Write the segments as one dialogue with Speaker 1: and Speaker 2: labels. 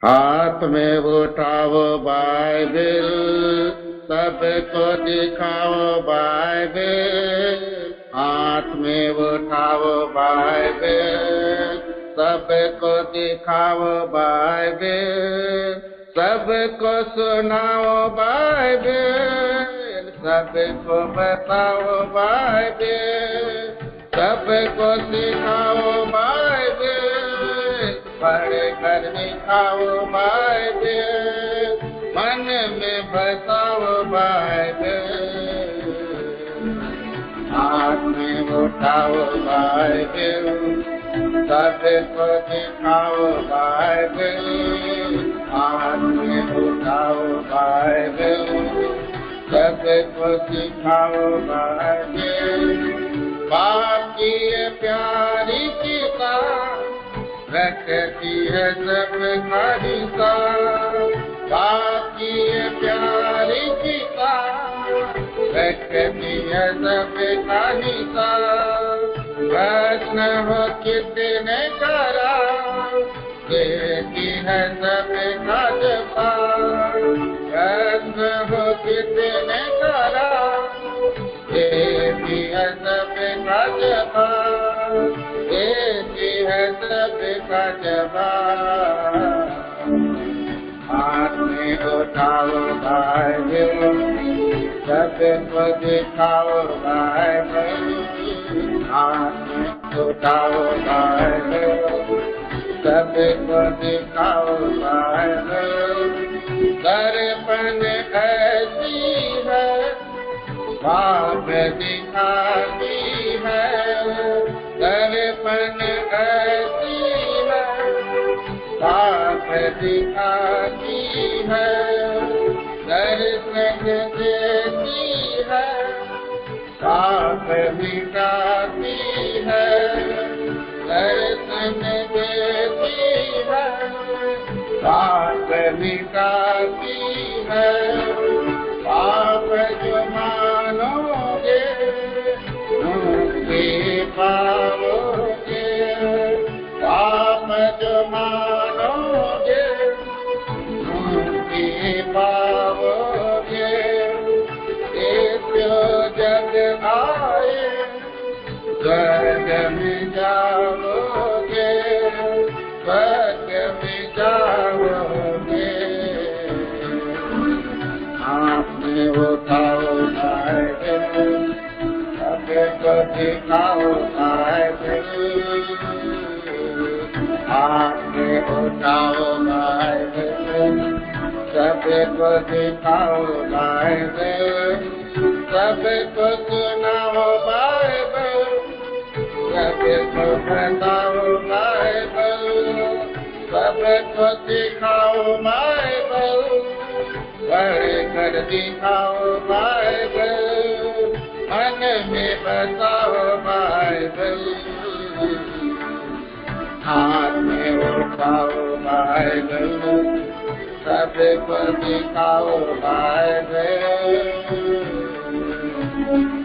Speaker 1: हाथ में उठाओ बाइबिल, सबको दिखाओ बाइबिल। हाथ में उठाओ बाइबिल, सबको दिखाओ बाइबिल। सबको सुनाओ बाइबिल, सबको बताओ बाइबिल। सबको सिखाओ बाइबिल, पढ़ कर दिखाओ बाइबिल। मन में बसाओ बाइबिल, हाथ में उठाओ बाइबिल। सबको दिखाओ बाइबिल, हाथ में उठाओ बाइबिल। सबको सिखाओ बाइबिल। बाप की ये प्यारी किताब रखती है सबका हिसाब। बाप की ये प्यारी किताब रखती है सबका हिसाब। प्रश्न हो कितने करा, देती है सबका जवाब। प्रश्न हो कितने करा, देती है सबका जवाब। देती है सबका जवाब। हाथ में उठाओ बाइबिल, सबको दिखाओ बाइबिल। हाथ में उठाओ बाइबिल, सबको दिखाओ बाइबिल। दर्पण ऐसी है, बाप दिखाती है। दर्पण ऐसी है, बाप दिखाती है। दर्शन देती है, बाप मिटाती है। दर्शन देती है, बाप मिटाती है। पाप जो मानोगे मुक्ति पाओगे। पाप जो मानोगे मुक्ति पाओगे। जो जग आए स्वर्ग में जाओगे, स्वर्ग में जाओगे। हाथ में उठाओ बाइबिल, सबको दिखाओ बाइबिल। हाथ में उठाओ बाइबिल, सबको दिखाओ बाइबिल। सबको सुनाओ बाइबिल, सबको बताओ बाइबिल। सबको सिखाओ बाइबिल, पढ़ कर दिखाओ बाइबिल। मन में बसाओ बाइबिल, हाथ में उठाओ बाइबिल। सबको दिखाओ बाइबिल,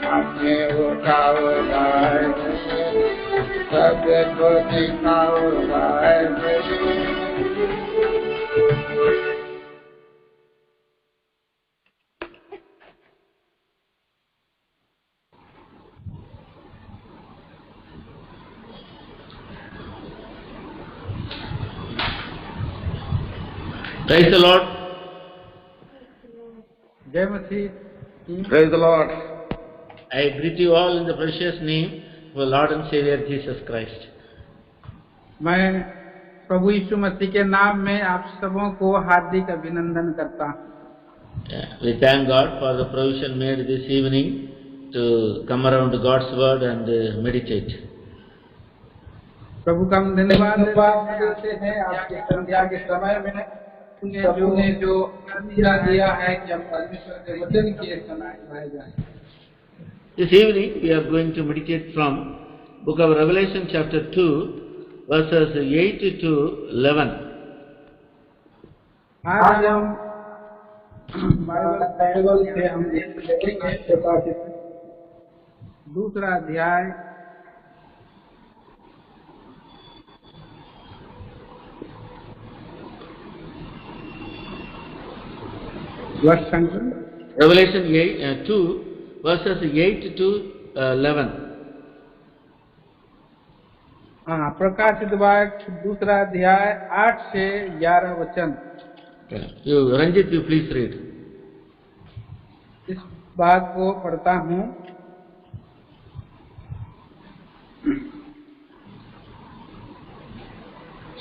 Speaker 1: हाथ में उठाओ बाइबिल। सबको दिखाओ बाइबिल।
Speaker 2: Praise the Lord.
Speaker 3: जय मसीह।
Speaker 1: Praise the Lord.
Speaker 2: I greet you all in the precious name of our Lord and Savior Jesus Christ.
Speaker 3: मैं प्रभु यीशु मसीह के नाम में आप सबों को हार्दिक अभिनंदन करता हूँ।
Speaker 2: We thank God for the provision made this evening to come around to God's word and meditate.
Speaker 3: प्रभु का हम धन्यवाद देते हैं आपके संध्या के समय में उन्हें जो दिया है कि हम परमेश्वर के वचन के सुनाए जाए।
Speaker 2: This evening we are going to meditate from book of Revelation chapter 2 verses 8 to 11.
Speaker 3: आज हम बाइबल से हम देखेंगे प्रकाशित दूसरा अध्याय वर्ष संख्या
Speaker 2: Revelation 2 verses 8 to 11.
Speaker 3: हाँ, प्रकाशित वाक्य दूसरा अध्याय 8 से 11 वचन।
Speaker 2: Ranjit, you please read.
Speaker 3: इस बात को पढ़ता हूँ।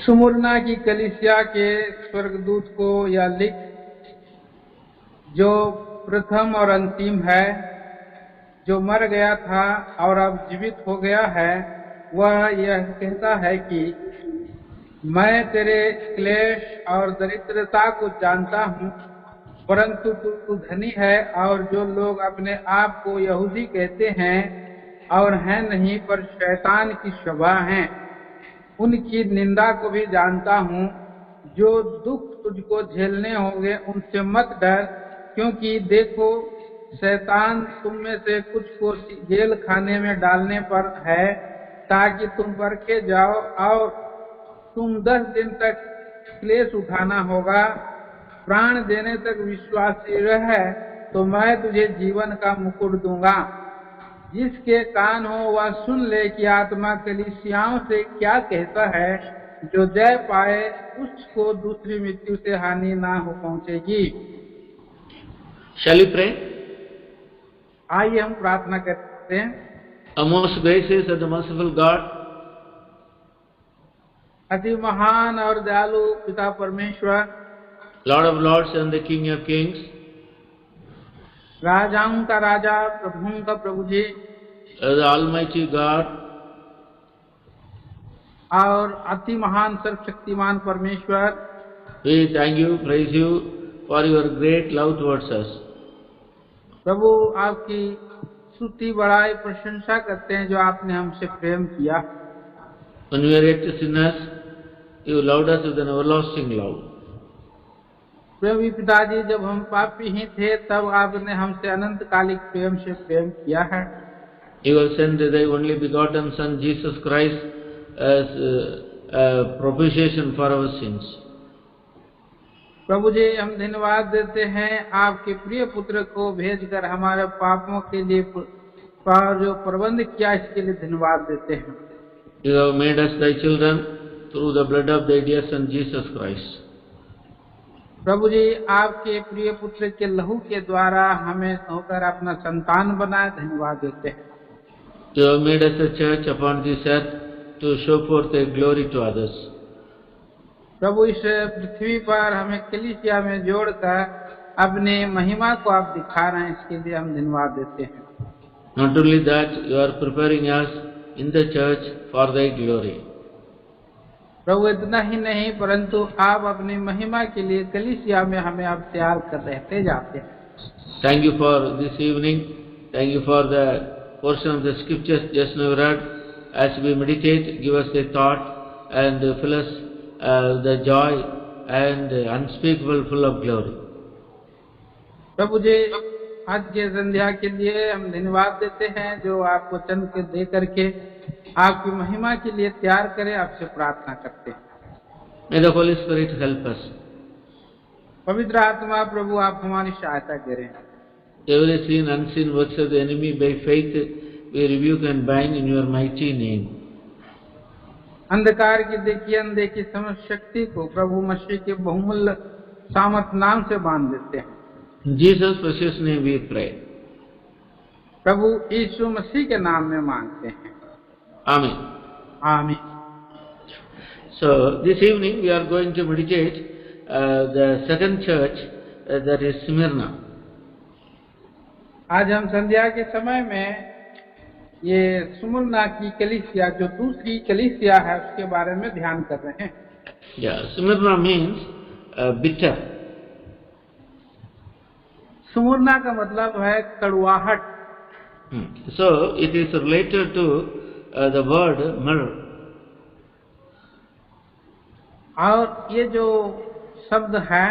Speaker 3: सुमुरना की कलीसिया के स्वर्गदूत को यह लिख, जो प्रथम और अंतिम है, जो मर गया था और अब जीवित हो गया है, वह यह कहता है कि मैं तेरे क्लेश और दरिद्रता को जानता हूँ, परंतु तू धनी है, और जो लोग अपने आप को यहूदी कहते हैं और हैं नहीं पर शैतान की शोभा हैं, उनकी निंदा को भी जानता हूँ। जो दुख तुझको झेलने होंगे उनसे मत डर, क्योंकि देखो शैतान तुम में से कुछ को जेल खाने में डालने पर है, ताकि तुम परखे जाओ, और तुम 10 दिन तक क्लेश उठाना होगा। प्राण देने तक विश्वासी रह, तो मैं तुझे जीवन का मुकुट दूंगा। जिसके कान हो वह सुन ले कि आत्मा कलीसियाओं से क्या कहता है। जो जय पाए उसको दूसरी मृत्यु से हानि ना हो पहुंचेगी।
Speaker 2: Shall we pray?
Speaker 3: आइए हम प्रार्थना करते हैं।
Speaker 2: O most gracious and merciful God,
Speaker 3: अति महान और दयालु पिता परमेश्वर,
Speaker 2: Lord of Lords and the King of Kings,
Speaker 3: राजाओं का राजा, प्रभुओं का प्रभु जी,
Speaker 2: the Almighty God,
Speaker 3: और अति महान सर्वशक्तिमान परमेश्वर,
Speaker 2: we thank you, praise you for your great love towards us.
Speaker 3: प्रभु आपकी स्तुति बड़ाई प्रशंसा करते हैं जो आपने हमसे प्रेम किया।
Speaker 2: When we were yet sinners, you loved us with an everlasting love.
Speaker 3: प्रभु पिताजी, जब हम पापी ही थे तब आपने हमसे अनंतकालिक प्रेम से प्रेम किया है।
Speaker 2: You have sent thy only begotten Son Jesus Christ as a propitiation for our sins.
Speaker 3: प्रभु जी, हम धन्यवाद देते हैं आपके प्रिय पुत्र को भेजकर हमारे पापों के लिए जो प्रबंध किया, इसके लिए धन्यवाद देते हैं।
Speaker 2: You have made us thy children through the blood of thy dear Son Jesus Christ.
Speaker 3: प्रभु जी, आपके प्रिय पुत्र के लहू के द्वारा हमें होकर अपना संतान बनाए, धन्यवाद देते हैं।
Speaker 2: You have made us a church upon this earth to show forth thy glory to others.
Speaker 3: प्रभु, इस पृथ्वी पर हमें कलीसिया में जोड़कर अपने महिमा को आप दिखा रहे हैं, इसके लिए हम धन्यवाद देते हैं।
Speaker 2: Not only that, you are preparing us in the church for thy glory.
Speaker 3: प्रभु, इतना ही नहीं परंतु आप अपनी महिमा के लिए कलीसिया में हमें आप तैयार कर रहते जाते हैं।
Speaker 2: Thank you for this evening. Thank you for the portion of the scriptures just now read. As we meditate, give us a thought and fill us the joy and unspeakable full of glory.
Speaker 3: प्रभु जी, आज के संध्या के लिए हम धन्यवाद देते हैं जो आप वचन के दे करके आपकी महिमा के लिए तैयार करें, आपसे प्रार्थना करते हैं।
Speaker 2: May the Holy Spirit help us.
Speaker 3: पवित्र आत्मा प्रभु आप हमारी सहायता करें।
Speaker 2: Every seen unseen works of the enemy by faith we rebuke and bind in your mighty name.
Speaker 3: अंधकार की देखी अनदेखी समस्त शक्ति को प्रभु मसीह के बहुमूल्य सामर्थ नाम से बांध देते हैं।
Speaker 2: In Jesus' precious name we pray.
Speaker 3: प्रभु यीशु मसीह के नाम में मांगते हैं,
Speaker 2: Amen.
Speaker 3: आमीन।
Speaker 2: So this evening we are going to meditate the second church, that is Smyrna.
Speaker 3: आज हम संध्या के समय में ये स्मुरना की कलीसिया, जो दूसरी कलीसिया है, उसके बारे में ध्यान कर रहे हैं।
Speaker 2: Yeah, Smyrna means bitter.
Speaker 3: Smyrna का मतलब है कड़वाहट।
Speaker 2: So it is related to the word myrrh.
Speaker 3: और ये जो शब्द है,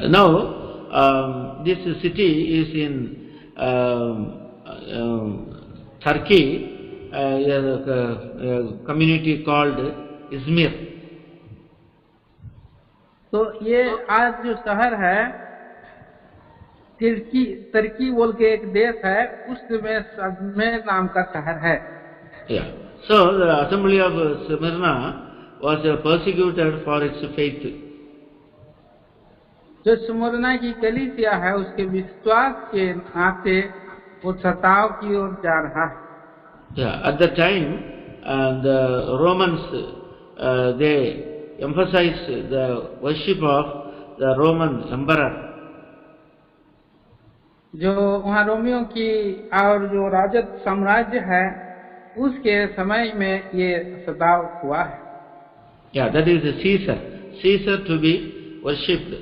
Speaker 2: now this city is in Turkey, a community called Izmir.
Speaker 3: तो ये आज जो शहर है तुर्की बोल के एक देश है, उसमें नाम का शहर है।
Speaker 2: Yeah. So the assembly of Smyrna was persecuted for its faith.
Speaker 3: जो स्मुरना की कलीसिया है उसके विश्वास के नाते वो सताव की ओर जा रहा है।
Speaker 2: Yeah. At the time, the Romans they emphasized the worship of the Roman emperor.
Speaker 3: जो वहाँ रोमियों की और जो राजत साम्राज्य है उसके समय में ये सताव हुआ है।
Speaker 2: Yeah, that is Caesar. Caesar to be worshipped.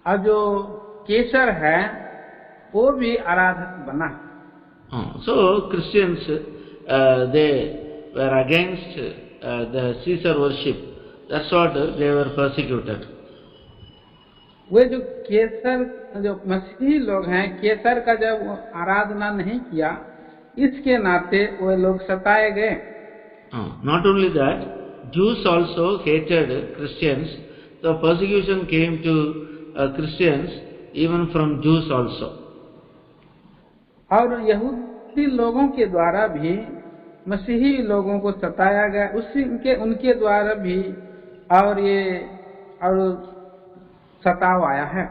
Speaker 3: और जो केसर है वो भी आराधक बना।
Speaker 2: So Christians they were against the Caesar worship. That's what they were persecuted.
Speaker 3: वे जो केसर जो मसीही लोग हैं, केसर का जब आराधना नहीं किया इसके नाते वे लोग सताए गए।
Speaker 2: Not only that, Jews also hated Christians. The persecution came to Christians even from Jews also.
Speaker 3: और यहूदी लोगों के द्वारा भी मसीही लोगों को सताया गया, उनके द्वारा भी और सताव आया है।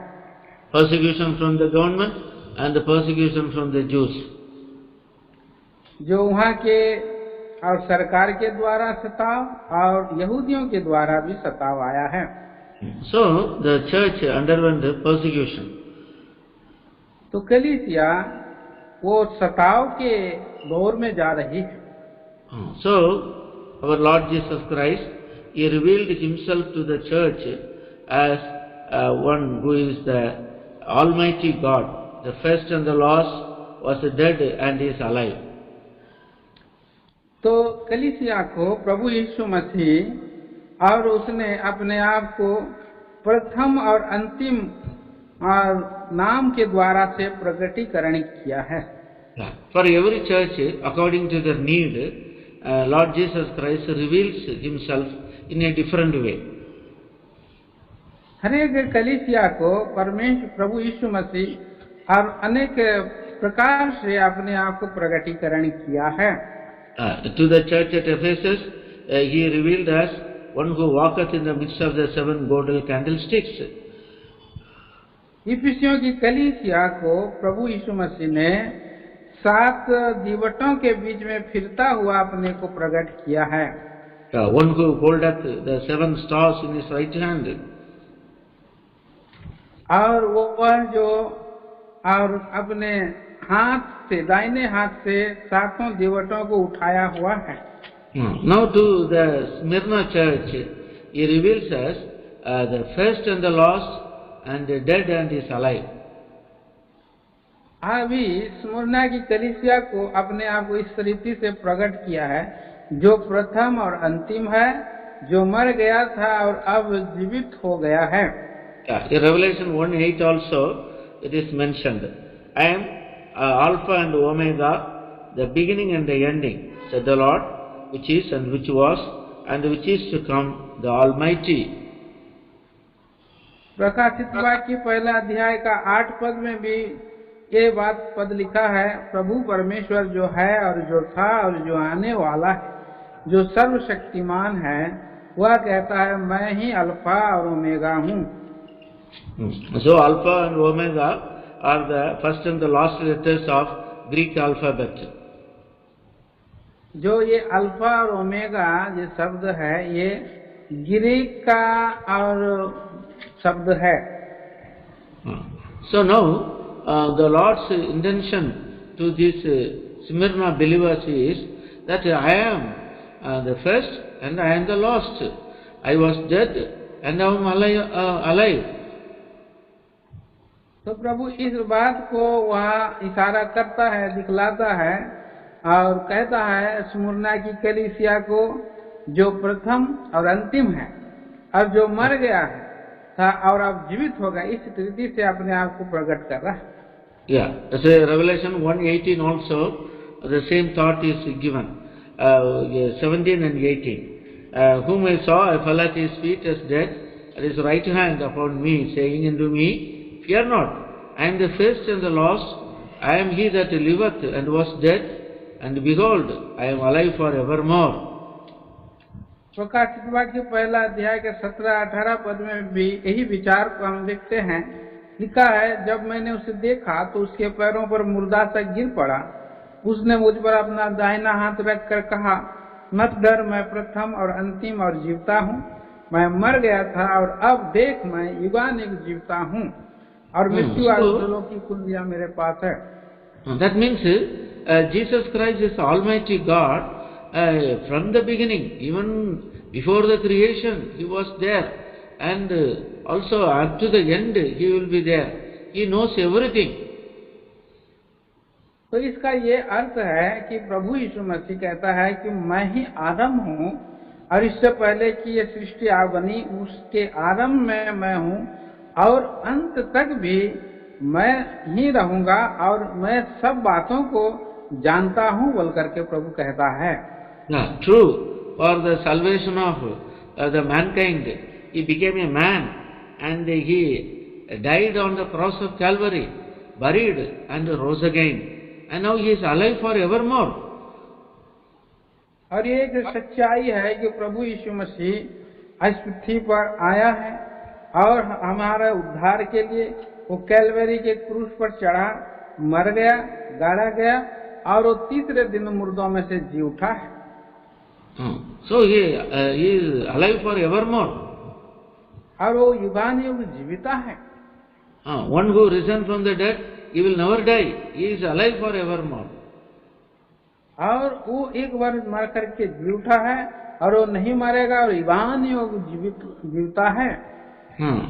Speaker 2: Persecution from the government and the persecution from the Jews.
Speaker 3: जो वहाँ के और सरकार के द्वारा सताव और यहूदियों के द्वारा भी सताव आया है।
Speaker 2: So the church underwent persecution.
Speaker 3: तो कलीसिया वो सताव के दौर में जा रही है।
Speaker 2: So our Lord Jesus Christ, He revealed Himself to the church as one who is the Almighty God. The first and the last was dead and is alive.
Speaker 3: तो कलीसिया को प्रभु यीशु मसीह और उसने अपने आप को प्रथम और अंतिम और नाम के द्वारा से प्रकटीकरण किया है।
Speaker 2: For every church, according to their need, Lord Jesus Christ reveals Himself in a different way.
Speaker 3: हर एक कलीसिया को प्रभु यीशु मसीह और अनेक प्रकार से अपने आप को प्रकटीकरण किया है।
Speaker 2: To the church at Ephesus, He revealed as one who walketh in the midst of the seven golden candlesticks.
Speaker 3: इफिसियों की कलीसिया को प्रभु यीशु मसीह ने 7 दीवटों के बीच में फिरता हुआ अपने को प्रकट किया है।
Speaker 2: One who holdeth the 7 stars in his right hand.
Speaker 3: और वह जो और अपने हाथ से दाहिने हाथ से 7 दीवटों को उठाया हुआ है।
Speaker 2: Now to the Smyrna church, He reveals us the first and the last and the dead and is alive.
Speaker 3: अभी स्मुरना की कलीसिया को अपने आप को इस रीति से प्रकट किया है, जो प्रथम और अंतिम है, जो मर गया था और अब जीवित हो गया है।
Speaker 2: In Revelation 1:8 also it is mentioned, I am Alpha and Omega, the beginning and the ending, said the Lord, which is and which was and which is to come, the Almighty.
Speaker 3: प्रकाशित वाक्य पहला अध्याय का 8 पद में भी ये पद लिखा है, प्रभु परमेश्वर जो है और जो था और जो आने वाला है, जो सर्वशक्तिमान है, वह कहता है मैं ही अल्फा और ओमेगा हूँ।
Speaker 2: So Alpha and Omega are the first and the last letters of Greek alphabet.
Speaker 3: जो ये अल्फा और ओमेगा ये शब्द है, ये ग्रीक का और शब्द है।
Speaker 2: So now the Lord's intention to these Smyrna believers is that I am the first and I am the last. I was dead and I am alive.
Speaker 3: तो प्रभु इस बात को वहाँ इशारा करता है, दिखलाता है और कहता है स्मुरना की कलीसिया को, जो प्रथम और अंतिम है और जो मर गया है था और अब जीवित होगा, इस रीति से अपने आप को प्रकट कर रहा है।
Speaker 2: Yeah, as a Revelation 1:18 also the same thought is given, 17 and 18. whom I saw, I fell at his feet as dead, and his right hand upon me, saying unto me, Fear not, I am the first and the last, I am he that liveth and was dead, and behold, I am alive for evermore.
Speaker 3: प्रकाशित वाक्य पहला अध्याय के 17-18 पद में भी यही विचार को हम देखते हैं। लिखा है, जब मैंने उसे देखा तो उसके पैरों पर मुर्दा सा गिर पड़ा। उसने मुझ पर अपना दाहिना हाथ रख कर कहा, मत डर, मैं प्रथम और अंतिम और जीवता हूँ। मैं मर गया था और अब देख मैं युगानुयुग जीवता हूँ, और मृत्यु और जलों की कुंजियां मेरे पास है।
Speaker 2: That means Jesus Christ is Almighty God. From the beginning, even before the creation, He was there, and also up to the end, He will be there. He knows everything.
Speaker 3: तो इसका ये अर्थ है कि प्रभु यीशु मसीह कहता है कि मैं ही आरंभ हूँ, और इससे पहले कि ये सृष्टि आ बनी, उसके आरंभ में मैं हूँ, और अंत तक भी मैं ही रहूंगा, और मैं सब बातों को जानता हूँ बोल करके प्रभु कहता है।
Speaker 2: True, for the salvation of the mankind, He became a man, and He died on the cross of Calvary, buried and rose again, and now He is alive for evermore.
Speaker 3: और ये एक सच्चाई है कि प्रभु यीशु मसीह इस पृथ्वी पर आया है, और हमारे उद्धार के लिए वो कैलवरी के क्रूस पर चढ़ा, मर गया, गाड़ा गया, और वो तीसरे दिन मुर्दों में से जी उठा है।
Speaker 2: So he is alive for evermore.
Speaker 3: और वो युगानुयुग जीविता है।
Speaker 2: One who risen from the dead, he will never die. He is alive for evermore.
Speaker 3: और वो एक बार मर करके जी उठा है, और वो नहीं मरेगा, और युगानुयुग जीविता है।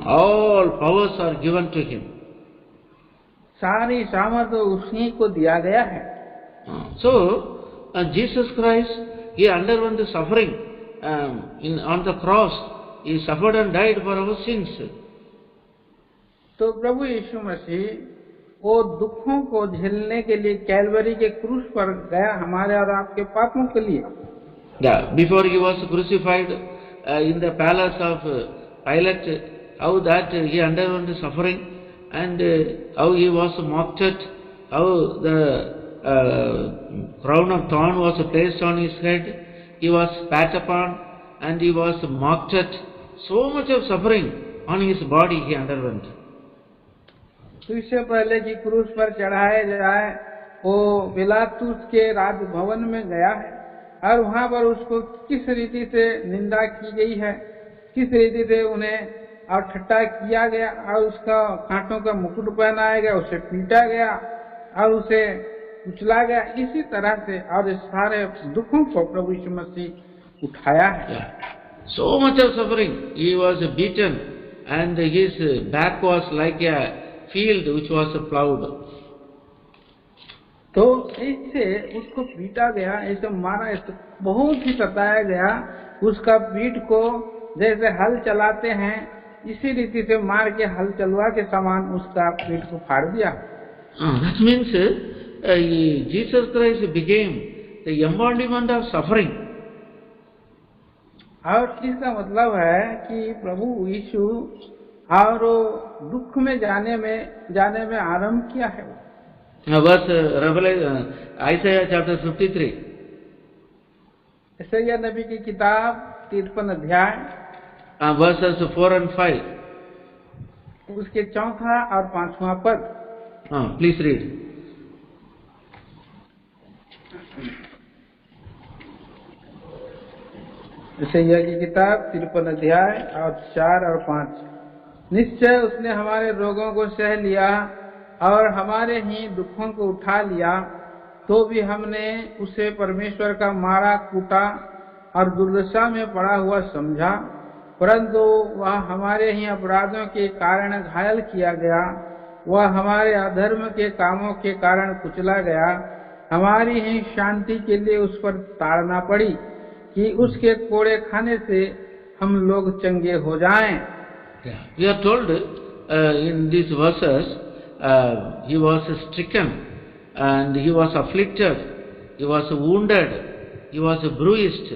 Speaker 2: All powers are given to him.
Speaker 3: सारी सामर्थ्य उसी को दिया गया है।
Speaker 2: So Jesus Christ, He underwent the suffering on the cross. He suffered and died for our sins.
Speaker 3: तो प्रभु यीशु मसीह वो दुखों को झेलने के लिए कैलवरी के क्रूस पर गया, हमारे और आपके पापों के लिए।
Speaker 2: Before He was crucified in the palace of Pilate, how that He underwent the suffering, and how He was mocked at, how the crown of thorn was placed on His head, He was spat upon, and He was mocked at. So much of suffering on His body He underwent.
Speaker 3: तो इससे पहले कि क्रूस पर चढ़ाया जाए, वो पिलातुस के राजभवन में गया है, और वहाँ पर उसको किस रीति से निंदा की गई है, किस रीति से उन्हें और ठट्टा किया गया, और उसका कांटों का मुकुट पहनाया गया, उसे पीटा गया और उसे कुचला गया। इसी तरह से और इस सारे दुखों को प्रभु यीशु मसीह उठाया है।
Speaker 2: So much of suffering. He was beaten, and his back was like a field which was plowed.
Speaker 3: तो इससे उसको पीटा गया, ऐसे मारा, ऐसे बहुत ही सताया गया। उसका पीठ को जैसे हल चलाते हैं, इसी रीति से मार के हल चलवा के समान उसका पीठ को फाड़ दिया।
Speaker 2: That means Jesus Christ became the embodiment of suffering.
Speaker 3: और इसका मतलब है कि प्रभु यीशु और दुख में जाने में आरंभ किया है।
Speaker 2: Verse Revelation, Isaiah chapter 53.
Speaker 3: यशायाह नबी की किताब 53 अध्याय,
Speaker 2: verses 4 and 5.
Speaker 3: उसके 4 और 5वां पद।
Speaker 2: Please read.
Speaker 3: यशायाह की किताब 53 अध्याय और 4 और 5। निश्चय उसने हमारे रोगों को सह लिया और हमारे ही दुखों को उठा लिया, तो भी हमने उसे परमेश्वर का मारा कूटा और दुर्दशा में पड़ा हुआ समझा। परंतु वह हमारे ही अपराधों के कारण घायल किया गया, वह हमारे अधर्म के कामों के कारण कुचला गया। हमारी ही शांति के लिए उस पर ताड़ना पड़ी कि उसके कोड़े खाने से हम लोग चंगे हो जाएं।
Speaker 2: We are told in these verses, he was stricken and he was afflicted, he was wounded, he was bruised.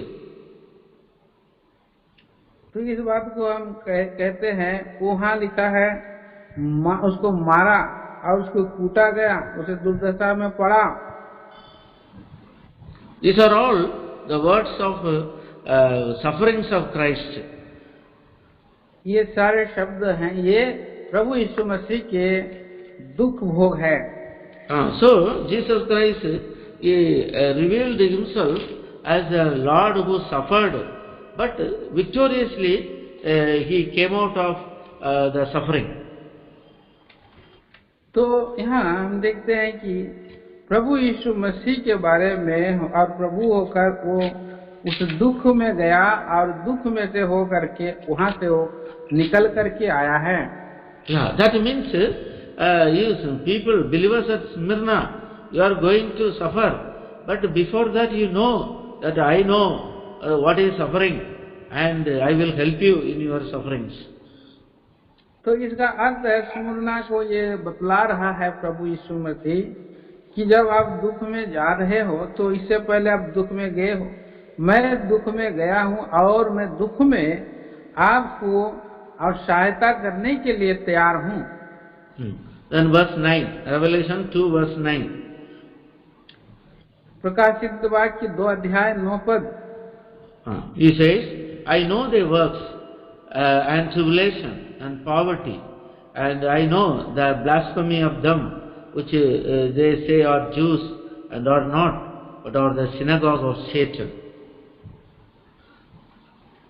Speaker 3: तो इस बात को हम कहते हैं, वहाँ लिखा है उसको मारा और उसको कूटा गया, उसे दुर्दशा में पड़ा।
Speaker 2: These are all the words of sufferings of Christ.
Speaker 3: ये सारे शब्द हैं, ये प्रभु यीशु मसीह के दुख भोग है।
Speaker 2: So Jesus Christ he revealed himself as a Lord who suffered, but victoriously he came out of the suffering.
Speaker 3: तो यहाँ हम देखते हैं कि प्रभु यीशु मसीह के बारे में, और प्रभु होकर वो उस दुख में गया और दुख में से हो करके वहाँ से वो निकल करके आया है।
Speaker 2: Yeah, that means you people, believers at Smyrna, you are going to suffer, but before that you know that I know what is suffering and I will help you in your sufferings.
Speaker 3: तो इसका अर्थ है, Smyrna को ये बतला रहा है प्रभु यीशु मसीह कि जब आप दुख में जा रहे हो तो इससे पहले आप दुख में गए हो, मैं दुख में गया हूँ और मैं दुख में आपको और सहायता करने के लिए तैयार हूँ।
Speaker 2: Then verse 9, Revelation 2 verse 9.
Speaker 3: प्रकाशित वाक्य 2 अध्याय 9 पद।
Speaker 2: He says, I know their works and tribulation and poverty, and I know the blasphemy of them which they say are Jews and are not, but are the synagogue of Satan.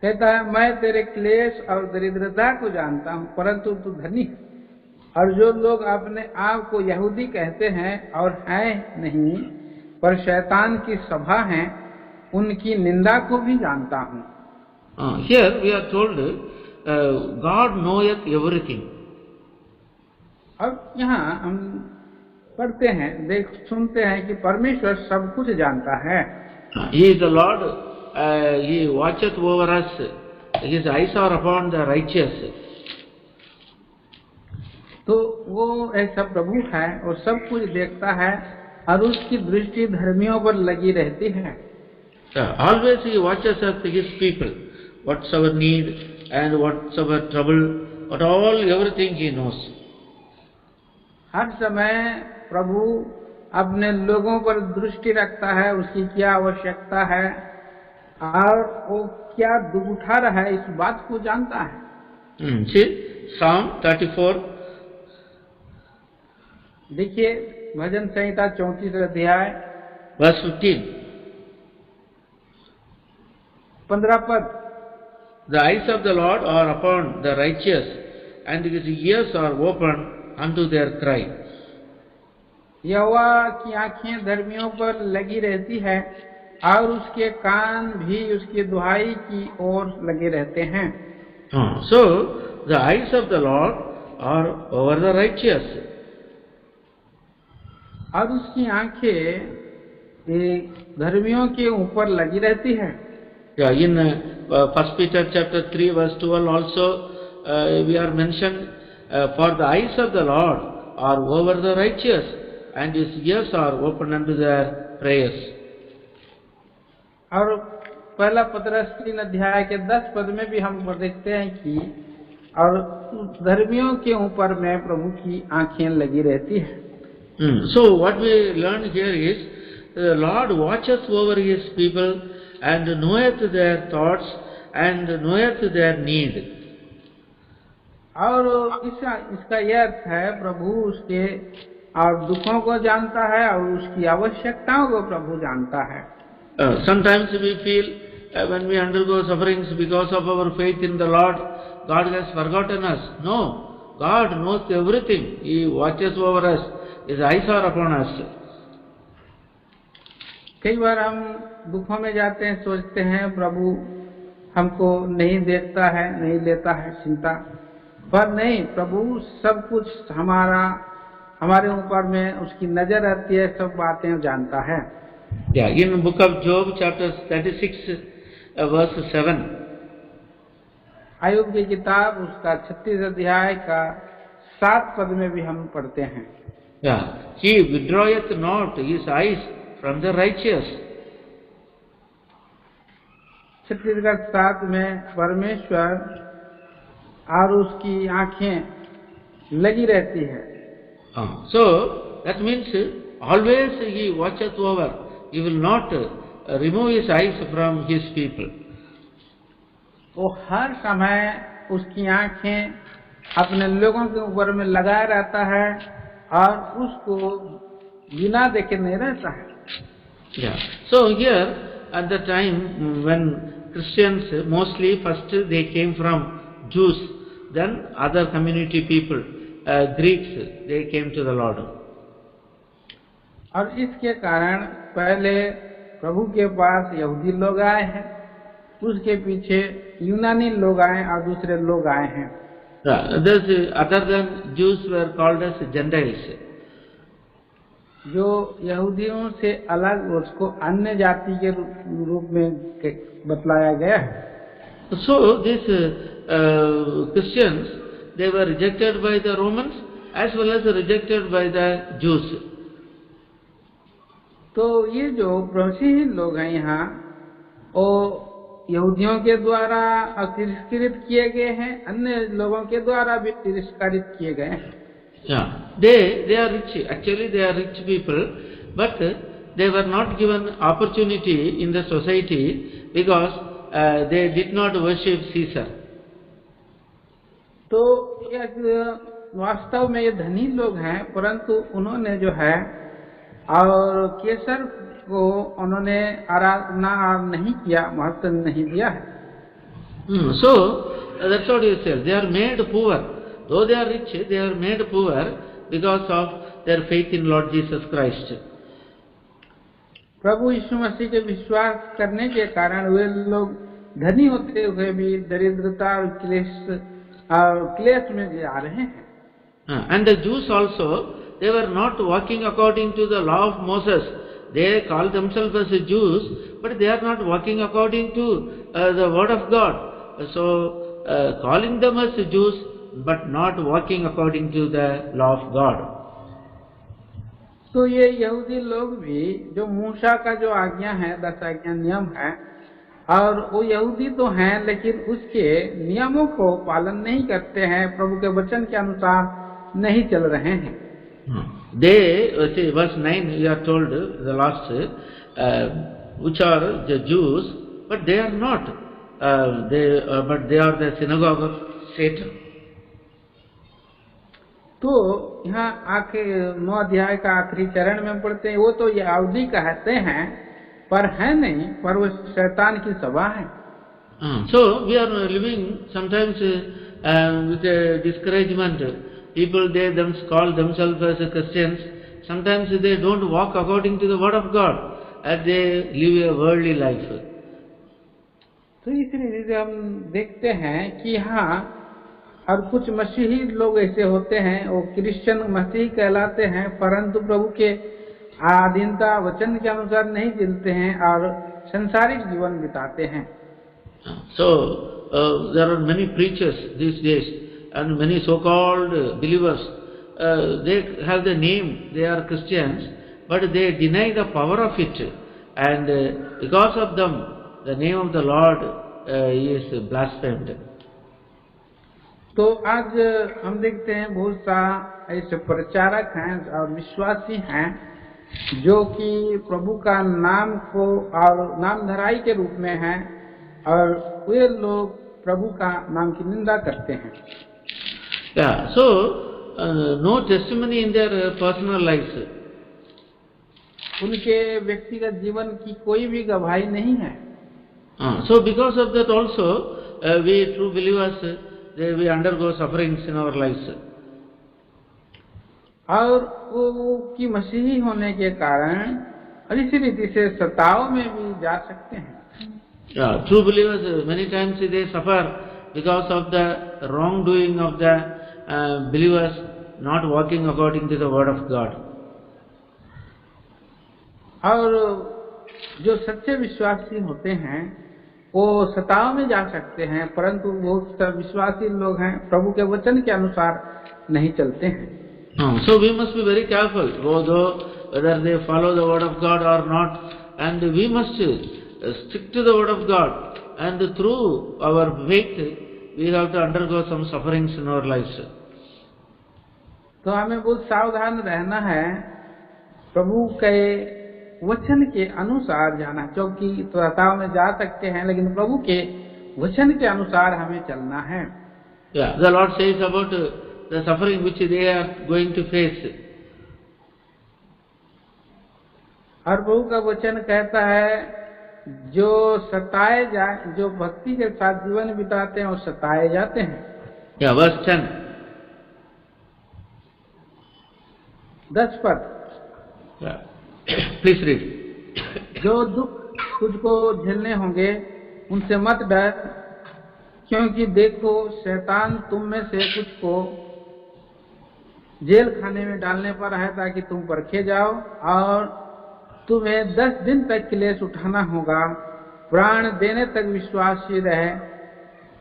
Speaker 3: कहता है, मैं तेरे क्लेश और दरिद्रता को जानता हूँ, परंतु तू धनी है, और जो लोग अपने आप को यहूदी कहते हैं और हैं नहीं, पर शैतान की सभा हैं, उनकी निंदा को भी जानता हूँ।
Speaker 2: Here we are told, God knoweth everything.
Speaker 3: अब यहाँ हम पढ़ते हैं, सुनते हैं कि परमेश्वर सब कुछ जानता है।
Speaker 2: He is the Lord, He watcheth over us, His eyes are upon the righteous.
Speaker 3: तो वो ऐसा प्रभु है और सब कुछ देखता है और उसकी दृष्टि धर्मियों पर लगी रहती है।
Speaker 2: Always He watches us, His people, whatsoever need and whatsoever trouble, but all everything He knows.
Speaker 3: हर समय प्रभु अपने लोगों पर दृष्टि रखता है, उसकी क्या आवश्यकता है और वो क्या दुख उठा रहा है, इस बात को जानता है।
Speaker 2: See, Psalm 34.
Speaker 3: देखिए भजन संहिता 34 अध्याय
Speaker 2: verse 15.
Speaker 3: 15 पद।
Speaker 2: The eyes of the Lord are upon the righteous, and His ears are open unto their cry.
Speaker 3: यहोवा की आंखें धर्मियों पर लगी रहती है और उसके कान भी उसकी दुहाई की ओर लगे रहते हैं।
Speaker 2: So the eyes of the Lord are over the righteous.
Speaker 3: और उसकी आंखें धर्मियों के ऊपर लगी रहती है।
Speaker 2: Yeah, in 1 Peter chapter 3 verse 12 also we are mentioned, for the eyes of the Lord are over the righteous, and His ears are open unto their prayers.
Speaker 3: और पहला पतरस 3 अध्याय के 10 पद में भी हम देखते हैं कि और धर्मियों के ऊपर में प्रभु की आंखें लगी रहती है।
Speaker 2: So what we learn here is, the Lord watches over His people and knoweth their thoughts and knoweth their need.
Speaker 3: और इसका यह अर्थ है, प्रभु उसके और दुखों को जानता है और उसकी आवश्यकताओं को प्रभु जानता है।
Speaker 2: Sometimes we feel when we undergo sufferings because of our faith in the Lord, God has forgotten us. No, God knows everything. He watches over us. His eyes are upon us.
Speaker 3: कई बार हम दुखों में जाते हैं, सोचते हैं प्रभु हमको नहीं देखता है, नहीं लेता है चिंता, पर नहीं, प्रभु सब कुछ हमारे ऊपर में उसकी नजर रहती है, सब बातें जानता है।
Speaker 2: Yeah, in book of Job chapter 36 verse 7.
Speaker 3: Ayub की किताब उसका 36 अध्याय का 7 पद में भी हम पढ़ते हैं।
Speaker 2: Yeah, He withdraweth not His eyes from the righteous.
Speaker 3: Chhattisgarh 7 में परमेश्वर और उसकी आंखें लगी रहती है।
Speaker 2: So that means always he watcheth over. He will not remove his eyes from his people.
Speaker 3: वो हर समय उसकी आंखें अपने लोगों के ऊपर में लगाए रहता है और उसको बिना देखे नहीं रहता है।
Speaker 2: Yeah. So here at the time when Christians mostly first they came from Jews, then other community people, Greeks, they came to the Lord.
Speaker 3: और इसके कारण पहले प्रभु के पास यहूदी लोग आए हैं, उसके पीछे यूनानी लोग आए और दूसरे लोग आए हैं।
Speaker 2: Other than Jews were called as Gentiles.
Speaker 3: जो यहूदियों से अलग उसको अन्य जाति के रूप में बतलाया गया है।
Speaker 2: So these Christians, they were rejected by the Romans as well as rejected by the Jews.
Speaker 3: तो ये जो मसीही लोग हैं यहाँ, वो यहूदियों के द्वारा तिरस्कृत किए गए हैं, अन्य लोगों के द्वारा भी तिरस्कृत किए गए हैं।
Speaker 2: Yeah, they are rich. Actually, they are rich people, but they were not given opportunity in the society because they did not worship Caesar.
Speaker 3: तो वास्तव में ये धनी लोग हैं, परंतु उन्होंने जो है और केसर को उन्होंने आराधना नहीं किया, महत्व नहीं दिया है।
Speaker 2: So that's what you said. They are made poor. Though they are rich, they are made poor because of their faith in Lord Jesus Christ.
Speaker 3: प्रभु यीशु मसीह के विश्वास करने के कारण वे लोग धनी होते हुए भी दरिद्रता और क्लेश में जा रहे हैं।
Speaker 2: And the Jews also, they were not walking according to the law of Moses. They call themselves as Jews, but they are not walking according to the word of God. So calling them as Jews, but not walking according to the law of God.
Speaker 3: तो ये यहूदी लोग भी जो मूसा का जो आज्ञा है, 10 आज्ञा नियम है, और वो यहूदी तो हैं लेकिन उसके नियमों को पालन नहीं करते हैं, प्रभु के वचन के अनुसार नहीं चल रहे हैं।
Speaker 2: They, see, verse 9, you are told the last, which are the Jews, but they are not. But they are the synagogue of Satan.
Speaker 3: तो यहाँ आखिर 9 अध्याय का आखिरी चरण में पढ़ते हैं, वो तो यहूदी कहते हैं पर है नहीं, पर वो शैतान की सभा है।
Speaker 2: So we are living sometimes with a discouragement. People, they call themselves as Christians. Sometimes they don't walk according to the word of God, as they live a worldly life.
Speaker 3: तो इसलिए हम देखते हैं कि हाँ, और कुछ मसीही लोग ऐसे होते हैं, वो क्रिश्चियन मसीही कहलाते हैं, परंतु प्रभु के अधीनता वचन के अनुसार नहीं जीते हैं और संसारिक जीवन बिताते हैं।
Speaker 2: So there are many preachers these days and many so-called believers. They have the name, they are Christians, but they deny the power of it, and because of them, the name of the Lord is blasphemed.
Speaker 3: तो आज हम देखते हैं बहुत सा ऐसे प्रचारक हैं और विश्वासी हैं जो कि प्रभु का नाम को और नाम धराई के रूप में हैं, और वे लोग प्रभु का नाम की निंदा करते हैं।
Speaker 2: Yeah, so no testimony in their personal lives.
Speaker 3: उनके व्यक्तिगत जीवन की कोई भी गवाही नहीं है।
Speaker 2: So because of that also, we true believers, we undergo sufferings in our lives.
Speaker 3: और वो की मसीही होने के कारण और इसी रीति से सताव में भी जा सकते हैं।
Speaker 2: Yeah, true believers many times they suffer because of the wrongdoing of the believers not walking according to the word of God.
Speaker 3: और जो सच्चे विश्वासी होते हैं वो सताव में जा सकते हैं, परंतु बहुत विश्वासी लोग हैं प्रभु के वचन के अनुसार नहीं चलते हैं।
Speaker 2: So we must be very careful, whether they follow the word of God or not, and we must stick to the word of God and through our faith, we have to undergo some sufferings in our lives.
Speaker 3: तो हमें बहुत सावधान रहना है, प्रभु के वचन के अनुसार जाना, क्योंकि रास्ताओं में जा सकते हैं लेकिन प्रभु के वचन के अनुसार हमें चलना है।
Speaker 2: Yeah, the Lord says about the suffering which they are going to face.
Speaker 3: और प्रभु का वचन कहता है जो सताए जाए, जो भक्ति के साथ जीवन बिताते हैं वो सताए जाते हैं।
Speaker 2: Yeah, verse 10.
Speaker 3: 10 पद।
Speaker 2: Yeah. Please read.
Speaker 3: जो दुख तुझको झेलने होंगे उनसे मत डर, क्योंकि देखो शैतान तुम में से कुछ को जेल खाने में डालने पर है ताकि तुम परखे जाओ, और तुम्हें 10 दिन तक क्लेश उठाना होगा। प्राण देने तक विश्वासी रहे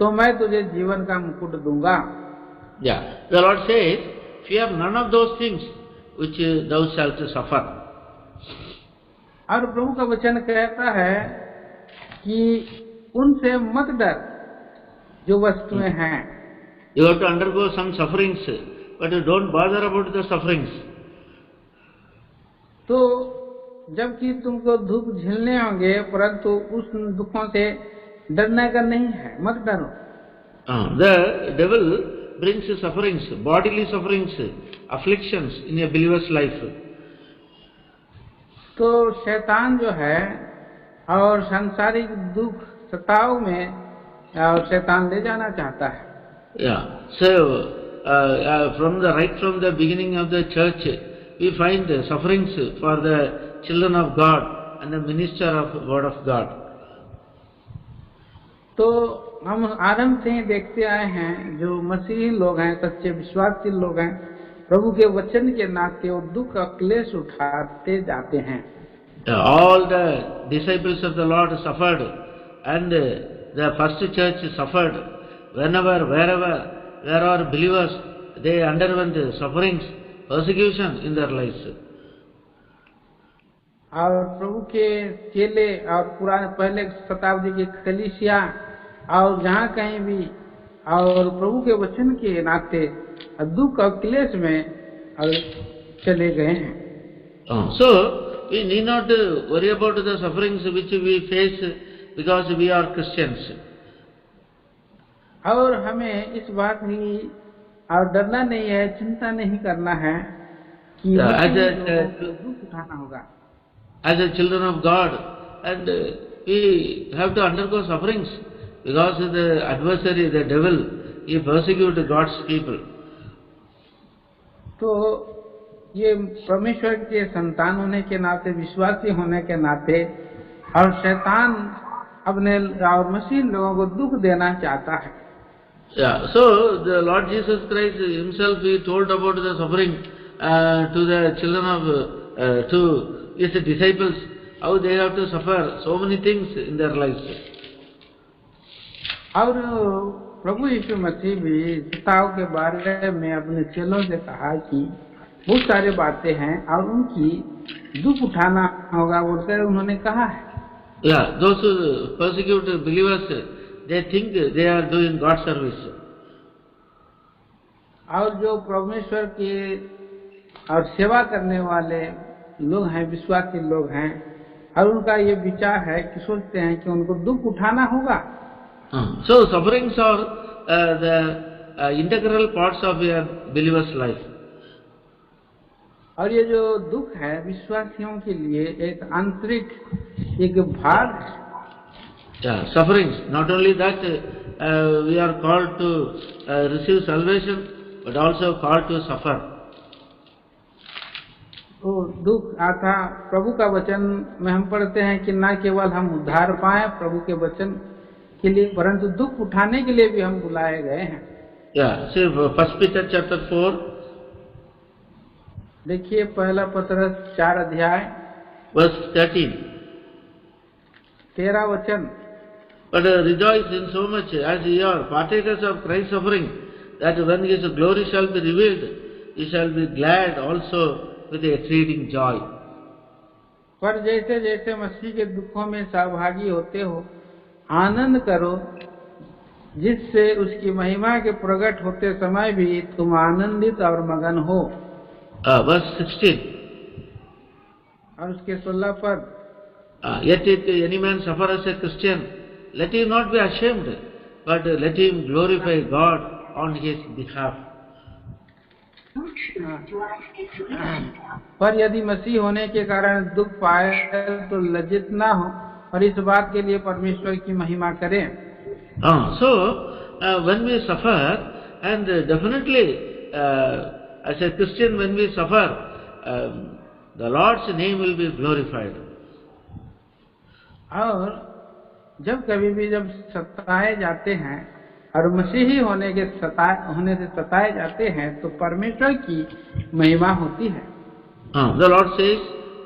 Speaker 3: तो मैं तुझे जीवन का मुकुट दूंगा।
Speaker 2: Yeah, the Lord says, fear none of those things which thou shalt suffer.
Speaker 3: और प्रभु का वचन कहता है कि उनसे मत डर जो वस्तुएं हैं।
Speaker 2: You have to undergo some sufferings, but you don't bother about the sufferings.
Speaker 3: तो जबकि तुमको दुख झेलने होंगे, परंतु उस दुखों से डरने का नहीं है, मत डरो।
Speaker 2: The devil brings sufferings, bodily sufferings, afflictions in a believer's life.
Speaker 3: तो शैतान जो है और सांसारिक दुख सताव में शैतान ले जाना चाहता है।
Speaker 2: Yeah, so from the beginning of the church, we find sufferings for the children of God and the minister of word of God.
Speaker 3: तो हम आरंभ से ही देखते आए हैं, जो मसीही लोग हैं, सच्चे विश्वासी लोग हैं, प्रभु के वचन के नाते वो दुख और क्लेश उठाते जाते हैं।
Speaker 2: All the disciples of the Lord suffered, and the first church suffered. Whenever, wherever there are believers, they underwent sufferings, persecution in their lives.
Speaker 3: और प्रभु के चेले और पुराने पहले शताब्दी की कलीसिया और जहाँ कहीं भी और प्रभु के वचन के नाते दुख और क्लेश में चले गए हैं।
Speaker 2: So we need not worry about the sufferings which we face because we are Christians.
Speaker 3: और हमें इस बात की और डरना नहीं है, चिंता नहीं करना है कि दुख उठाना होगा।
Speaker 2: As a children of God, and we have to undergo sufferings because the adversary, the devil, he persecutes God's people.
Speaker 3: तो ये परमेश्वर के संतान होने के नाते, विश्वासी होने के नाते, और शैतान अपने और मसीह लोगों को दुख देना चाहता है।
Speaker 2: Yeah, so the Lord Jesus Christ himself, he told about the suffering to the children of to his disciples, how they have to suffer so many things in their lives.
Speaker 3: और प्रभु यीशु मसीह भी सताव के बारे में अपने चेलों से कहा कि बहुत सारी बातें हैं और उनकी दुख उठाना होगा, बोलकर उन्होंने कहा है।
Speaker 2: Yeah, those who persecute believers, they think they are doing God's service.
Speaker 3: और जो परमेश्वर के और सेवा करने वाले लोग हैं, विश्वासी लोग हैं, और उनका ये विचार है कि सोचते हैं कि उनको दुख उठाना होगा।
Speaker 2: So sufferings are the integral parts of a believer's life.
Speaker 3: और ये जो दुख है विश्वासियों के लिए एक आंतरिक एक भाग है।
Speaker 2: Yeah, sufferings. Not only that, we are called to receive salvation, but also called to suffer.
Speaker 3: तो दुख आता प्रभु का वचन में हम पढ़ते हैं कि न केवल हम उद्धार पाए प्रभु के वचन के लिए, परंतु दुख उठाने के लिए भी हम बुलाए गए हैं।
Speaker 2: Yeah, see 1 Peter chapter 4.
Speaker 3: देखिए पहला पत्रस 4 अध्याय
Speaker 2: verse 13.
Speaker 3: 13 वचन।
Speaker 2: But rejoice in so much as ye are partakers of Christ's suffering, that when his glory shall be revealed, ye shall be glad also with exceeding joy.
Speaker 3: पर जैसे जैसे मसीह के दुखों में सहभागी होते हो, आनंद करो, जिससे उसकी महिमा के प्रकट होते समय भी तुम आनंदित और मगन हो।
Speaker 2: Verse 16.
Speaker 3: और उसके 16 पद,
Speaker 2: Yet if any man suffer as a Christian, let him not be ashamed, but let him glorify God on his behalf.
Speaker 3: पर यदि मसीह होने के कारण दुख पाए तो लज्जित ना हो और इस बात के लिए परमेश्वर की महिमा करें।
Speaker 2: So when we suffer, and definitely as a Christian when we suffer, the Lord's name will be glorified.
Speaker 3: और जब कभी भी जब सताए जाते हैं और मसीही होने से सताए जाते हैं तो परमेश्वर की महिमा होती है।
Speaker 2: The Lord says,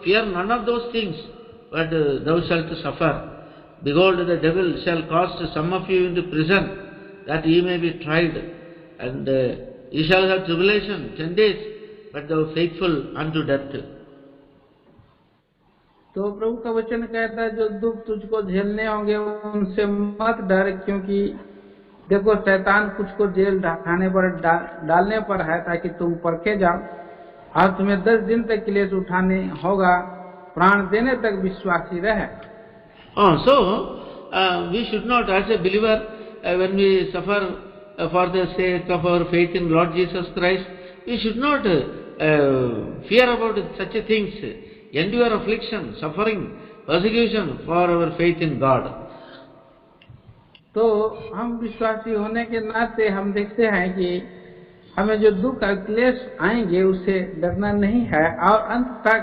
Speaker 2: fear none of those things, but thou shalt suffer. Behold, the devil shall cast some of you into prison, that ye may be tried, and ye shall have tribulation 10 days, but thou faithful unto death.
Speaker 3: तो प्रभु का वचन कहता है, जो दुख तुझको झेलने होंगे उनसे मत डर, क्योंकि देखो शैतान कुछ को जेल खाने पर डालने पर है ताकि तुम परखे जाओ, और तुम्हें 10 दिन तक क्लेश उठाने होगा, प्राण देने तक विश्वासी रहे।
Speaker 2: So we should not, as a believer, when we suffer for the sake of our faith in Lord Jesus Christ, we should not fear about such things. Endure affliction, suffering, persecution for our faith in God.
Speaker 3: तो हम विश्वासी होने के नाते हम देखते हैं कि हमें जो दुख और क्लेश आएंगे उससे डरना नहीं है, और अंत तक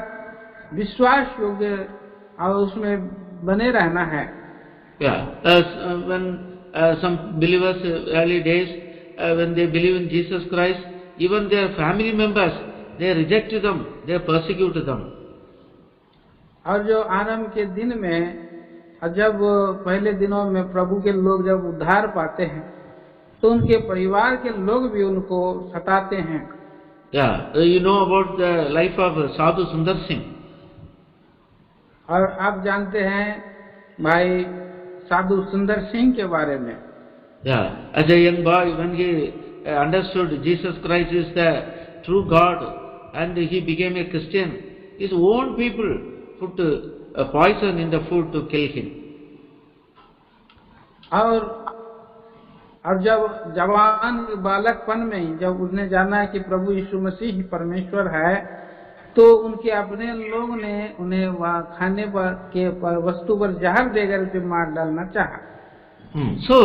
Speaker 3: विश्वास योग्य और उसमें बने रहना है।
Speaker 2: When some believers early days, when they believe in Jesus Christ, even their family members, they reject them, they persecute them.
Speaker 3: और जो आरंभ के दिन में, जब पहले दिनों में प्रभु के लोग जब उद्धार पाते हैं तो उनके परिवार के लोग भी उनको सताते हैं।
Speaker 2: You know about the life of Sadhu Sundar Singh.
Speaker 3: और आप जानते हैं भाई साधु सुंदर सिंह के बारे में।
Speaker 2: As a young boy, when he understood Jesus Christ is the true God and he became a Christian, his own people put poison in the food to kill him.
Speaker 3: और जब जवान बालकपन में जब उसने जाना कि प्रभु यीशु मसीह ही परमेश्वर है, तो उनके अपने लोग ने उन्हें वहाँ खाने पर वस्तु पर जहर देकर उसे मार डालना चाहा।
Speaker 2: So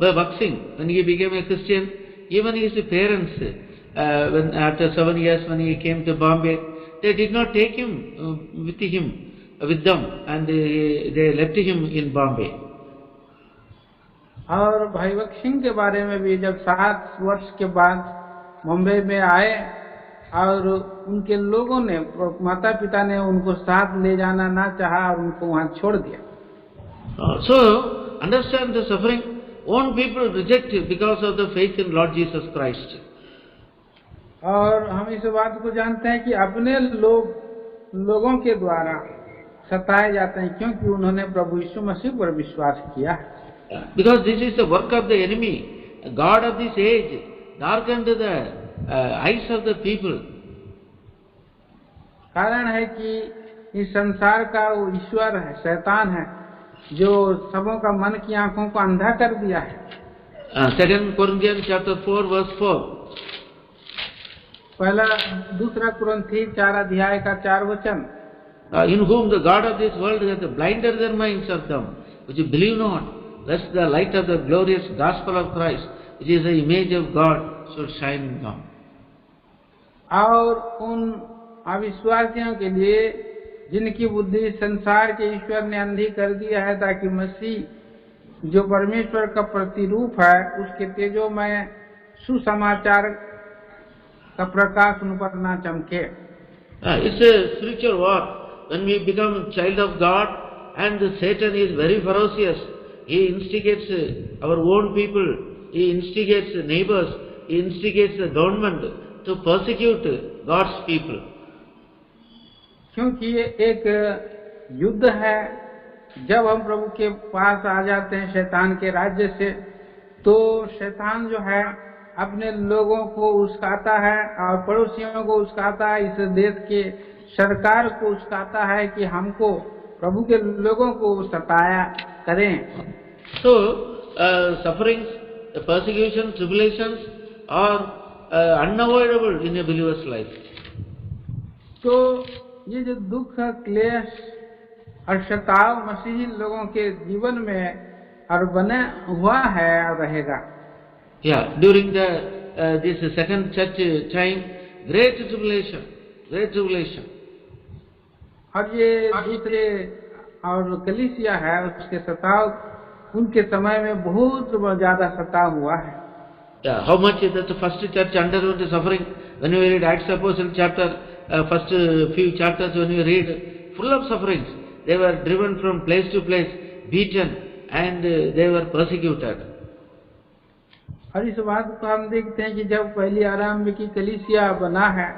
Speaker 2: by boxing, when he became a Christian, even his parents, when after 7 years when he came to Bombay, they did not take him with them, and they left him in Bombay.
Speaker 3: और भाई भक्त सिंह के बारे में भी जब 7 वर्ष के बाद मुंबई में आए और उनके लोगों ने, माता पिता ने उनको साथ ले जाना ना चाहा और उनको वहां छोड़ दिया।
Speaker 2: So understand the suffering own people reject because of the faith in Lord Jesus Christ.
Speaker 3: और हम इस बात को जानते हैं कि अपने लोगों के द्वारा सताए जाते हैं क्योंकि उन्होंने प्रभु यीशु मसीह पर विश्वास किया।
Speaker 2: Because this is the work of the enemy, God of this age, darkened the eyes of the people.
Speaker 3: कारण है कि इस संसार का वो ईश्वर है, शैतान है, जो सबों का मन की आंखों को अंधा कर दिया है।
Speaker 2: 2 Corinthians chapter 4 verse 4.
Speaker 3: दूसरा कुरिन्थी 4 अध्याय का 4 वचन।
Speaker 2: In whom the God of this world hath blinded their minds of them which believe not, lest the light of the glorious gospel of Christ, which is the image of God, should shine in them.
Speaker 3: और उन अविश्वासियों के लिए जिनकी बुद्धि संसार के ईश्वर ने अंधी कर दिया है, ताकि मसीह जो परमेश्वर का प्रतिरूप है उसके तेजोमय सुसमाचार का प्रकाश उन पर ना चमके।
Speaker 2: It's a spiritual war. When we become child of God and Satan is very ferocious, he instigates our own people, he instigates neighbors, he instigates the government to persecute God's people.
Speaker 3: क्योंकि ये एक युद्ध है जब हम प्रभु के पास आ जाते हैं शैतान के राज्य से, तो शैतान जो है अपने लोगों को उस्काता है और पड़ोसियों को उस्काता है, इस देश के सरकार को उस्काता है कि हमको प्रभु के लोगों को सताया करें।
Speaker 2: So, sufferings, persecution, tribulations are unavoidable in a believer's life.
Speaker 3: तो ये जो दुख, क्लेश और सताव मसीही लोगों के जीवन में और बना हुआ है और रहेगा।
Speaker 2: Yeah, during this second church time, great tribulation, great tribulation.
Speaker 3: और ये दूसरे और कलीसिया है, उसके सताव उनके समय में बहुत ज्यादा सताव हुआ है।
Speaker 2: Yeah, how much that the first church underwent the suffering? When we read Acts Apostle chapter, first few chapters, when we read, full of sufferings. They were driven from place to place, beaten, and they were persecuted.
Speaker 3: और इस बात को हम देखते हैं कि जब पहली आरंभ की कलीसिया बना है,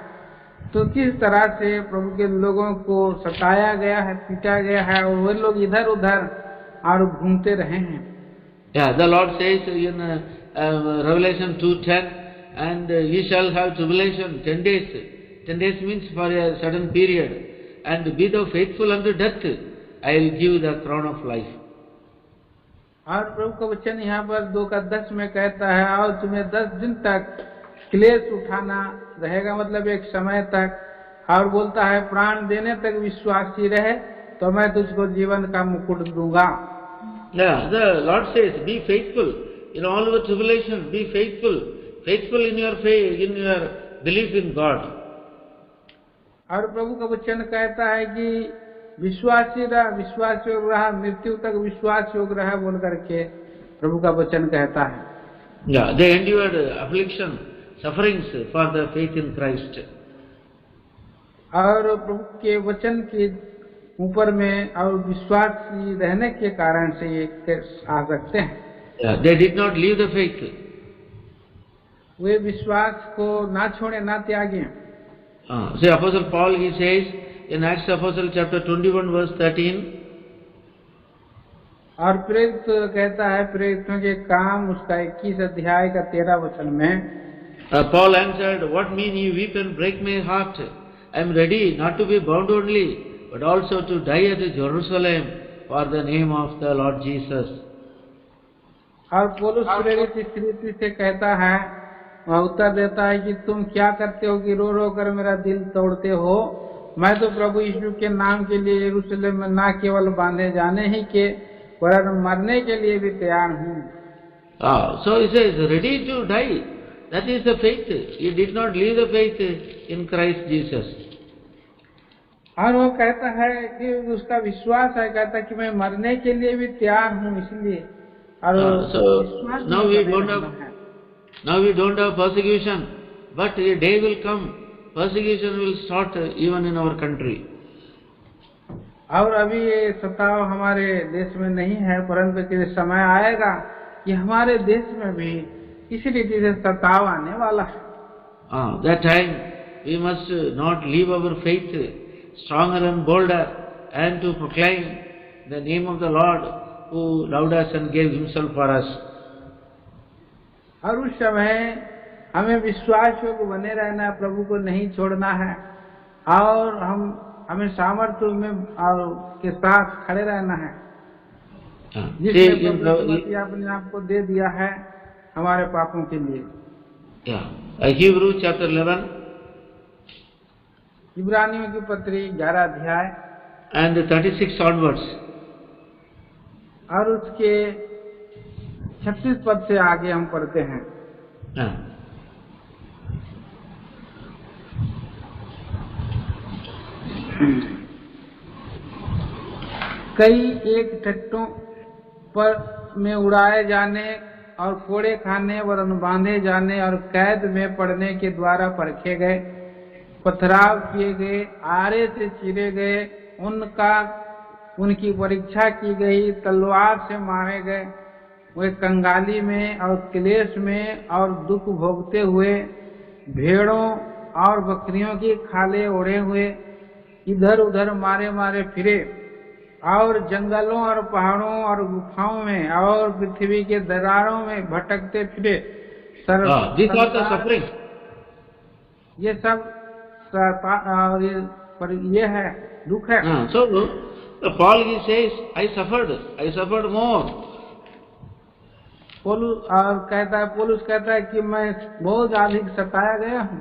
Speaker 3: तो किस तरह से प्रभु के लोगों को सताया गया है, पीटा गया है, और वे लोग इधर उधर और घूमते रहे हैं।
Speaker 2: Yeah, the Lord says in Revelation 2:10, and ye shall have tribulation 10 days. 10 days means for a certain period. And be thou faithful unto death, I will give the crown of life.
Speaker 3: और प्रभु का वचन यहाँ पर 2:10 में कहता है, और तुम्हें 10 दिन तक क्लेश उठाना रहेगा, मतलब एक समय तक, और बोलता है प्राण देने तक विश्वासी रहे तो मैं तुझको जीवन का मुकुट दूंगा।
Speaker 2: Yeah, the Lord says, be faithful in all your tribulation. Be faithful, faithful in your faith, in your belief in God.
Speaker 3: और प्रभु का वचन कहता है कि विश्वासी रहा, विश्वास योग रहा, मृत्यु तक विश्वास योग रहा, बोल करके प्रभु का वचन कहता है।
Speaker 2: Yeah, they endured affliction, sufferings for the faith in Christ.
Speaker 3: और प्रभु के वचन के ऊपर में और विश्वासी रहने के कारण से ये आ सकते हैं।
Speaker 2: Yeah, they did not leave the faith.
Speaker 3: वे विश्वास को ना छोड़े, ना त्यागे।
Speaker 2: See, Apostle Paul, he says in Acts Apostle chapter 21 verse 13.
Speaker 3: और प्रेरित कहता है, प्रेरितों के काम उसका 21 अध्याय का 13 वचन में,
Speaker 2: Paul answered, what mean you weep and break my heart? I am ready not to be bound only, but also to die at Jerusalem for the name of the Lord Jesus.
Speaker 3: और पौलुस प्रेरित इस रीति से कहता है, वह उत्तर देता है कि तुम क्या करते हो कि रो रो कर मेरा दिल तोड़ते हो? मैं तो प्रभु यीशु के नाम के लिए यरूशलेम में न केवल बांधे जाने ही के वरन मरने के लिए भी तैयार हूँ।
Speaker 2: So he says, ready to die. That is the faith. He did not leave the faith in Christ Jesus.
Speaker 3: और वो कहता है कि उसका विश्वास है, कहता है कि मैं मरने के लिए भी तैयार हूँ, इसलिए। और
Speaker 2: Now we don't have persecution, but a day will come, persecution will start even in our country.
Speaker 3: और अभी ये सताव हमारे देश में नहीं है, परंतु कि समय आएगा कि हमारे देश में भी इसी रीति से सताव आने वाला है।
Speaker 2: That time we must not leave our faith stronger and bolder, and to proclaim the name of the Lord who loved us and gave himself for us.
Speaker 3: और उस समय हमें विश्वास योग बने रहना, प्रभु को नहीं छोड़ना है, और हमें सामर्थ्य में और के साथ खड़े रहना है, जिसने प्रभु अपने आप को दे दिया है हमारे पापों के लिए।
Speaker 2: Hebrews chapter 11
Speaker 3: इब्रानियों की पत्री 11 अध्याय
Speaker 2: and 36 onwards.
Speaker 3: और उसके 36 पद से आगे हम पढ़ते हैं। कई एक टट्टों पर में उड़ाए जाने और कोड़े खाने वरन बांधे जाने और कैद में पड़ने के द्वारा परखे गए, पथराव किए गए, आरे से चीरे गए, उनकी परीक्षा की गई, तलवार से मारे गए, वे कंगाली में और क्लेश में और दुख भोगते हुए भेड़ों और बकरियों की खाले ओढ़े हुए इधर उधर मारे मारे फिरे, और जंगलों और पहाड़ों और गुफाओं में और पृथ्वी के दरारों में भटकते फिरे।
Speaker 2: These are the sufferings.
Speaker 3: ये सब पर ये है दुख है।
Speaker 2: So Paul he says, I suffered more.
Speaker 3: Paul कहता है कि मैं बहुत अधिक सताया गया हूँ।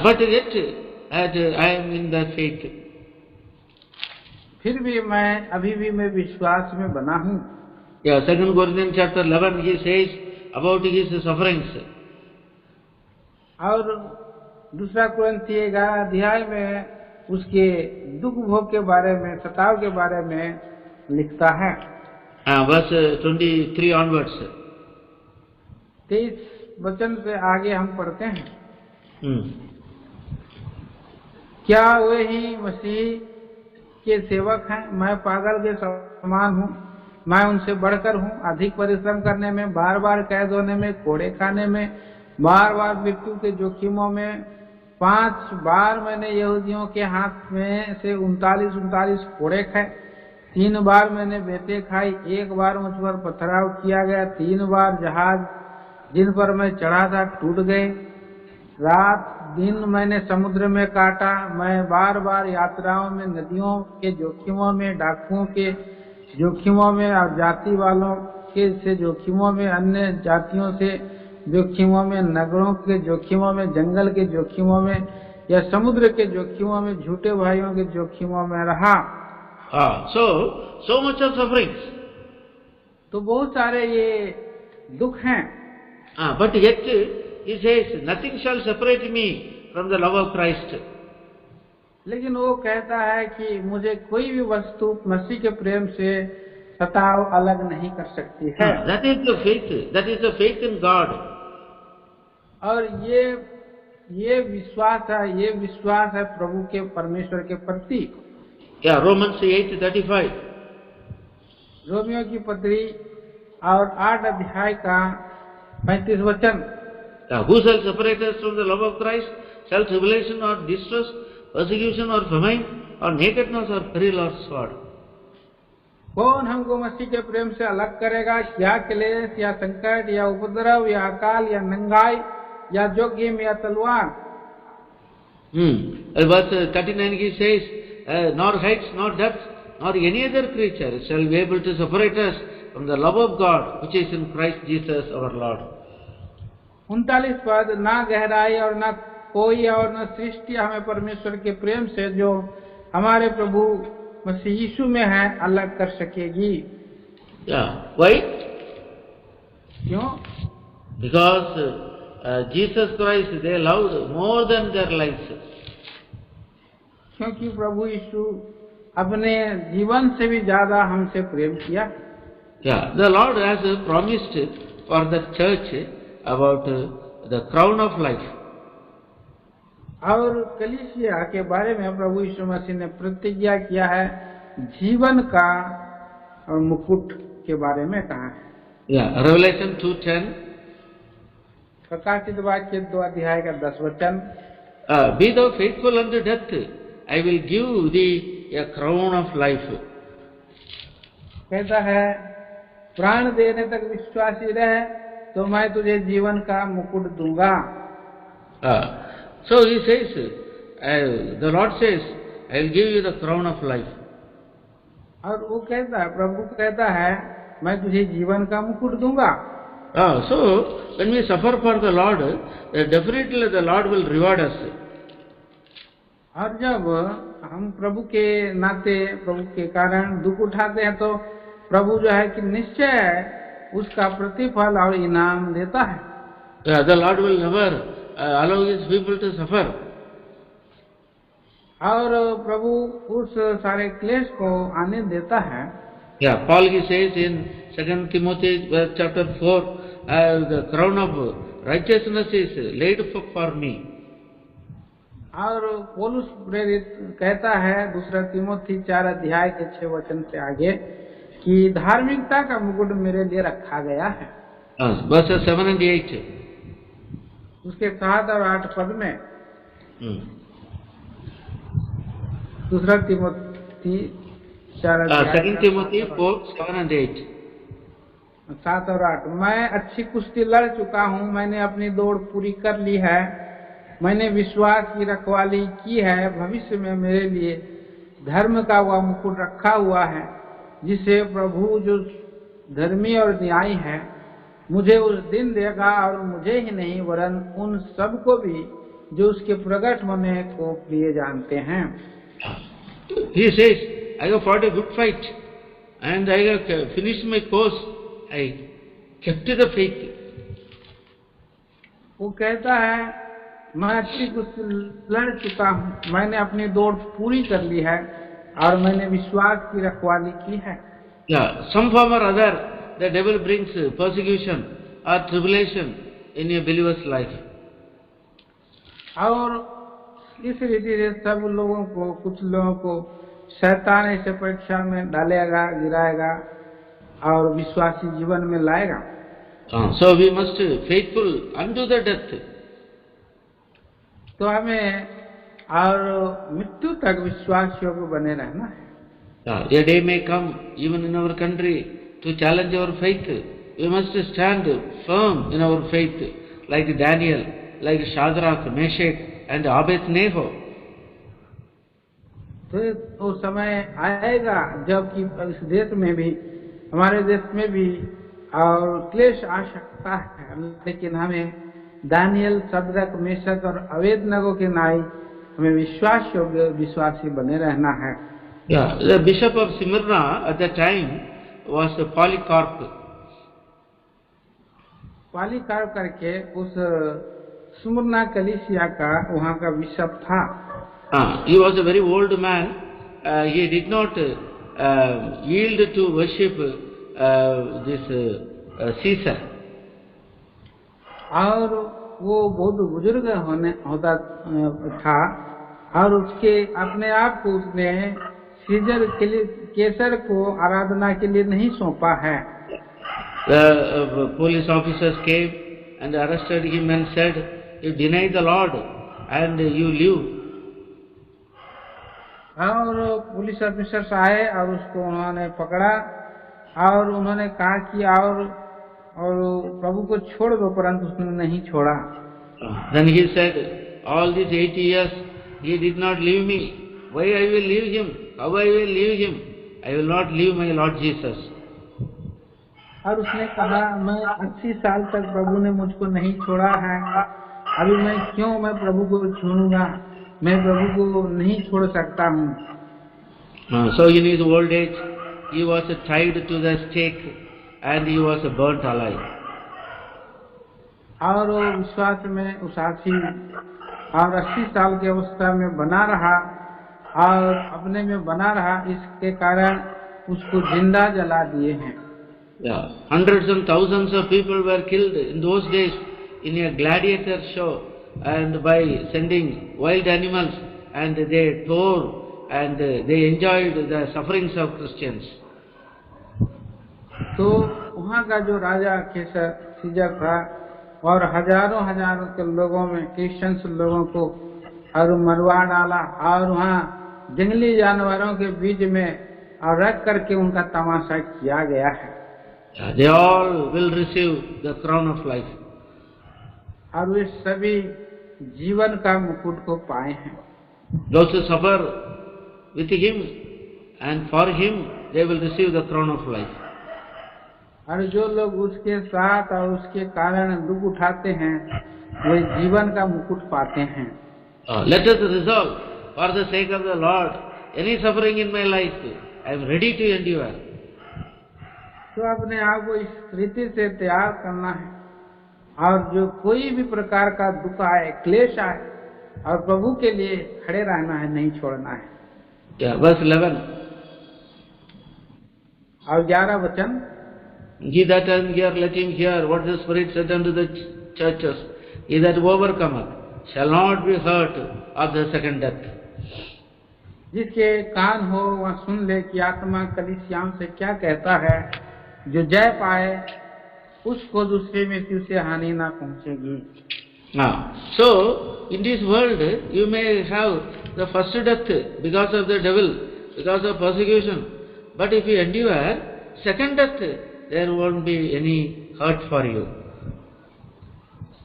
Speaker 2: But yet I am in the faith.
Speaker 3: फिर भी अभी भी मैं विश्वास में बना हूँ।
Speaker 2: 2 Corinthians chapter 11 he says about his sufferings.
Speaker 3: और 2 कुरिन्थी 11 अध्याय में उसके दुख भोग के बारे में, सताव के बारे में लिखता है।
Speaker 2: Verse 23 onwards.
Speaker 3: 23 वचन से आगे हम पढ़ते हैं। क्या वे ही मसीह के सेवक हैं? मैं पागल के समान हूँ, मैं उनसे बढ़कर हूँ। अधिक परिश्रम करने में, बार बार कैद होने में, कोड़े खाने में, बार बार मृत्यु के जोखिमों में। 5 बार मैंने यहूदियों के हाथ में से 39 कोड़े खाए। 3 बार मैंने बेटे खाई। 1 बार मुझ पर पथराव किया गया। 3 बार जहाज जिन पर मैं चढ़ा था टूट गए। रात दिन मैंने समुद्र में काटा। मैं बार बार यात्राओं में, नदियों के जोखिमों में, डाकुओं के जोखिमों में और जाति वालों के से जोखिमों में, अन्य जातियों से जोखिमों में, नगरों के जोखिमों में, जंगल के जोखिमों में या समुद्र के जोखिमों में, झूठे भाइयों के जोखिमों में रहा।
Speaker 2: So much of sufferings.
Speaker 3: तो बहुत सारे ये दुख हैं।
Speaker 2: But yet he says, nothing shall separate me from the love of Christ.
Speaker 3: लेकिन वो कहता है कि मुझे कोई भी वस्तु मसीह के प्रेम से सताव अलग नहीं कर सकती है।
Speaker 2: That is the faith. That is the faith in God.
Speaker 3: और ये विश्वास है प्रभु के, परमेश्वर के प्रति।
Speaker 2: Romans 8:35.
Speaker 3: रोमियो की पत्री और 8 अध्याय का 35 वचन।
Speaker 2: Who shall separate us from the love of Christ? Shall tribulation or distress, persecution or famine, or nakedness or peril or sword?
Speaker 3: कौन हमको मसीह के प्रेम से अलग करेगा? क्या क्लेश या संकट या उपद्रव या अकाल या नंगाई या जोखिम या तलवार?
Speaker 2: Verse 39 he says, nor heights, nor depths, nor any other creature shall be able to separate us from the love of God which is in Christ Jesus our Lord.
Speaker 3: 39 पद, ना गहराई और ना कोई और न सृष्टि हमें परमेश्वर के प्रेम से जो हमारे प्रभु मसीह यीशु में है अलग कर सकेगी।
Speaker 2: Why?
Speaker 3: क्यों?
Speaker 2: Because Jesus Christ they loved more than their lives.
Speaker 3: क्योंकि प्रभु यीशु अपने जीवन से भी ज्यादा हमसे प्रेम किया।
Speaker 2: The Lord has promised for the church about the crown of life.
Speaker 3: और कलीसिया के बारे में प्रभु यीशु मसीह ने प्रतिज्ञा किया है, जीवन का मुकुट के बारे में कहा है।
Speaker 2: Revelation 2:10.
Speaker 3: प्रकाशित वाक्य 2 अध्याय का 10 वचन।
Speaker 2: Be thou faithful unto death, I will give thee a crown of life.
Speaker 3: कहता है, प्राण देने तक विश्वासी रहे तो मैं तुझे जीवन का मुकुट दूंगा।
Speaker 2: So he says, the Lord says, I will give you the crown of life.
Speaker 3: और वो कहता है, प्रभु कहता है, मैं तुझे जीवन का मुकुट दूंगा।
Speaker 2: So when we suffer for the Lord, definitely the Lord will reward us.
Speaker 3: और जब हम प्रभु के नाते, प्रभु के कारण दुख उठाते हैं तो प्रभु जो है कि निश्चय उसका प्रतिफल और इनाम देता है।
Speaker 2: The Lord will never allow his people to suffer.
Speaker 3: और प्रभु उस सारे क्लेश को आने देता है।
Speaker 2: Paul he says in 2 Timothy chapter 4, the crown of righteousness is laid for me.
Speaker 3: और पौलुस प्रेरित कहता है 2 तिमोथी 4 अध्याय के 6 वचन से आगे कि धार्मिकता का मुकुट मेरे लिए रखा गया है।
Speaker 2: Verses 7 and 8.
Speaker 3: उसके 7 और 8 पद में 2 तिमोथी
Speaker 2: 2 Timothy 4, 7 and 8.
Speaker 3: 7 और 8। मैं अच्छी कुश्ती लड़ चुका हूँ, मैंने अपनी दौड़ पूरी कर ली है, मैंने विश्वास की रखवाली की है। भविष्य में मेरे लिए धर्म का वह मुकुट रखा हुआ है, जिसे प्रभु जो धर्मी और न्यायी है मुझे उस दिन देगा, और मुझे ही नहीं वरन उन सबको भी जो उसके प्रकट होने को प्रिय जानते हैं।
Speaker 2: He says, I have fought a good fight and I have finished my course. I kept the faith.
Speaker 3: वो कहता है, मैं अच्छी कुश्ती लड़ चुका हूँ, मैंने अपनी दौड़ पूरी कर ली है और मैंने विश्वास की रखवाली की है।
Speaker 2: Yeah, some form or other, the devil brings persecution or tribulation in a believer's life.
Speaker 3: और इस रीति से सब लोगों को, कुछ लोगों को शैतान ऐसे परीक्षा में डालेगा, गिराएगा और विश्वासी जीवन में लाएगा।
Speaker 2: So we must be faithful unto the death.
Speaker 3: तो हमें और मृत्यु तक विश्वास योग्य बने रहना है।
Speaker 2: A day may come even in our country to challenge our faith. We must stand firm in our faith, like Daniel, like Shadrach, Meshach and Abednego.
Speaker 3: तो वो समय आएगा जबकि इस देश में भी, हमारे देश में भी और क्लेश आ सकता है, लेकिन हमें दानियल, शद्रक, मेशक और अबेदनगो के नाई हमें विश्वास योग्य विश्वासी बने रहना है।
Speaker 2: Yeah, the bishop of Smyrna at that time was Polycarp.
Speaker 3: Polycarp करके उस स्मुरना कलीसिया का वहाँ का बिशप था।
Speaker 2: He was a very old man. He did not yield to worship this Caesar.
Speaker 3: और वो बहुत बुजुर्ग होता था और उसके अपने आप को उसने सीजर केसर को आराधना के लिए नहीं सौंपा है।
Speaker 2: The police officers came and arrested him and said, "You deny the Lord and you live."
Speaker 3: और पुलिस ऑफिसर्स आए और उसको उन्होंने पकड़ा और उन्होंने कहा कि और प्रभु को छोड़ दो, परंतु उसने नहीं छोड़ा।
Speaker 2: Then he said, "All these 80 years he did not leave me. Why I will leave him? How I will leave him? I will not leave my Lord Jesus."
Speaker 3: और उसने कहा, मैं 80 साल तक प्रभु ने मुझको नहीं छोड़ा है, अभी मैं क्यों मैं प्रभु को छोड़ूंगा, मैं प्रभु को नहीं छोड़ सकता हूँ।
Speaker 2: So in his old age he was tied to the stake and he was burnt alive.
Speaker 3: और वो विश्वास में उसासी और 80 साल की अवस्था में बना रहा और अपने में बना रहा, इसके कारण उसको जिंदा जला दिए हैं।
Speaker 2: Yeah, hundreds and thousands of people were killed in those days in a gladiator show and by sending wild animals, and they tore and they enjoyed the sufferings of Christians.
Speaker 3: तो वहाँ का जो राजा सीजर था और हजारों के लोगों में क्रिश्चियंस लोगों को और मरवा डाला और वहाँ जंगली जानवरों के बीच में और रख करके उनका तमाशा किया गया है।
Speaker 2: They all will receive the crown of life.
Speaker 3: और वे सभी जीवन का मुकुट को पाए हैं।
Speaker 2: Those who suffer with him and for him, they will receive the crown of life.
Speaker 3: और जो लोग उसके साथ और उसके कारण दुख उठाते हैं, वे जीवन का मुकुट पाते हैं।
Speaker 2: Let us resolve, for the sake of the Lord, any suffering in my life, I am ready to endure.
Speaker 3: तो अपने आप को इस रीति से तैयार करना है और जो कोई भी प्रकार का दुख आए, क्लेश आए, और प्रभु के लिए खड़े रहना है, नहीं छोड़ना है।
Speaker 2: Verse 11.
Speaker 3: और 11 वचन,
Speaker 2: He that hath ear, let him hear what the Spirit said unto the churches. He that overcometh shall not be hurt of the second death.
Speaker 3: जिसके कान हो वह सुन ले कि आत्मा कलीसियाओं से क्या कहता है। जो जय पाए उसको दूसरी मृत्यु से हानि ना पहुंचेगी।
Speaker 2: So in this world you may have the first death because of the devil, because of persecution, but if you endure second death, there won't be any hurt for you.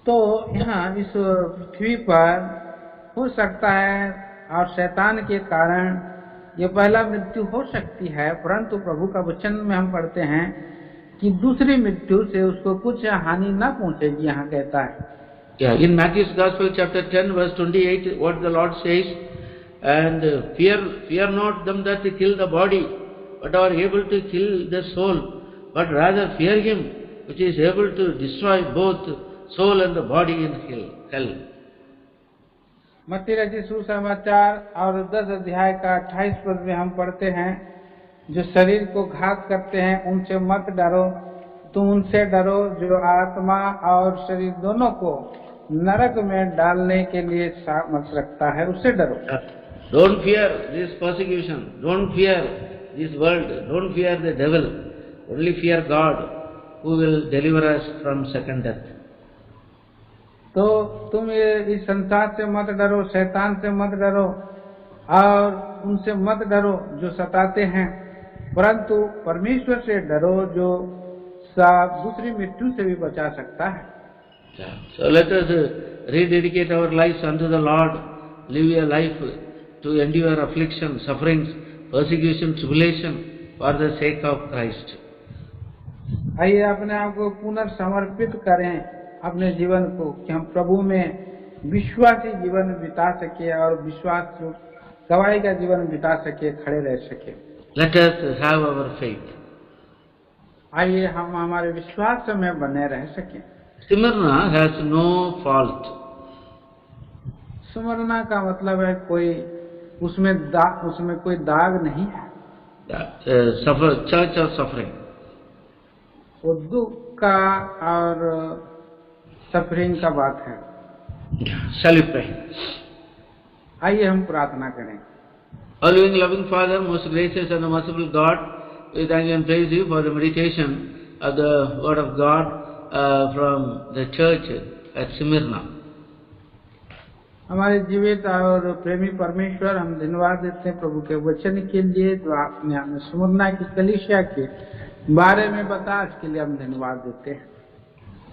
Speaker 3: तो यहाँ इस पृथ्वी पर हो सकता है और शैतान के कारण ये पहला मृत्यु हो सकती है, परंतु प्रभु का वचन में हम पढ़ते हैं कि दूसरी मृत्यु से उसको कुछ हानि न पहुंचेगी। यहाँ कहता है
Speaker 2: In Matthew's Gospel chapter 10 verse 28, what the Lord says, and fear not them that kill the body, but are able to kill the soul, but rather fear him which is able to destroy both soul and the body in hell.
Speaker 3: मत्ती रचित सुसमाचार और 10 अध्याय का 28 पद में हम पढ़ते हैं, जो शरीर को घात करते हैं उनसे मत डरो, तुम उनसे डरो जो आत्मा और शरीर दोनों को नरक में डालने के लिए सामर्थ रखता है, उससे डरो।
Speaker 2: Don't fear this persecution, don't fear this world, don't fear the devil, only fear God who will deliver us from second death.
Speaker 3: तो तुम ये इस संसार से मत डरो, शैतान से मत डरो और उनसे मत डरो जो सताते हैं, परंतु परमेश्वर से डरो जो दूसरी मृत्यु से भी बचा सकता है।
Speaker 2: So let us rededicate our lives unto the Lord, live a life to endure affliction, sufferings, persecution, tribulation for the sake of Christ.
Speaker 3: आइए अपने आप को पुनर्समर्पित करें अपने जीवन को, कि हम प्रभु में विश्वासी जीवन बिता सके और विश्वास गवाही का जीवन बिता सके, खड़े रह सके।
Speaker 2: Let us have our faith.
Speaker 3: आइए हम हमारे विश्वास में बने रह सकें।
Speaker 2: Smyrna has no fault.
Speaker 3: स्मरणा का मतलब है कोई उसमें कोई दाग नहीं है।
Speaker 2: Church of suffering.
Speaker 3: वो दुख का और सफरिंग का बात है।
Speaker 2: Shall we pray?
Speaker 3: आइए हम प्रार्थना करें।
Speaker 2: All loving Father, most gracious and merciful God, we thank you and praise you for the meditation of the Word of God from the church at Smyrna.
Speaker 3: हमारे जीवित और प्रेमी परमेश्वर, हम धन्यवाद देते हैं प्रभु के वचन के लिए जो आपने हमें स्मुरना की कलीसिया के बारे में बताया, इसके लिए हम धन्यवाद देते हैं।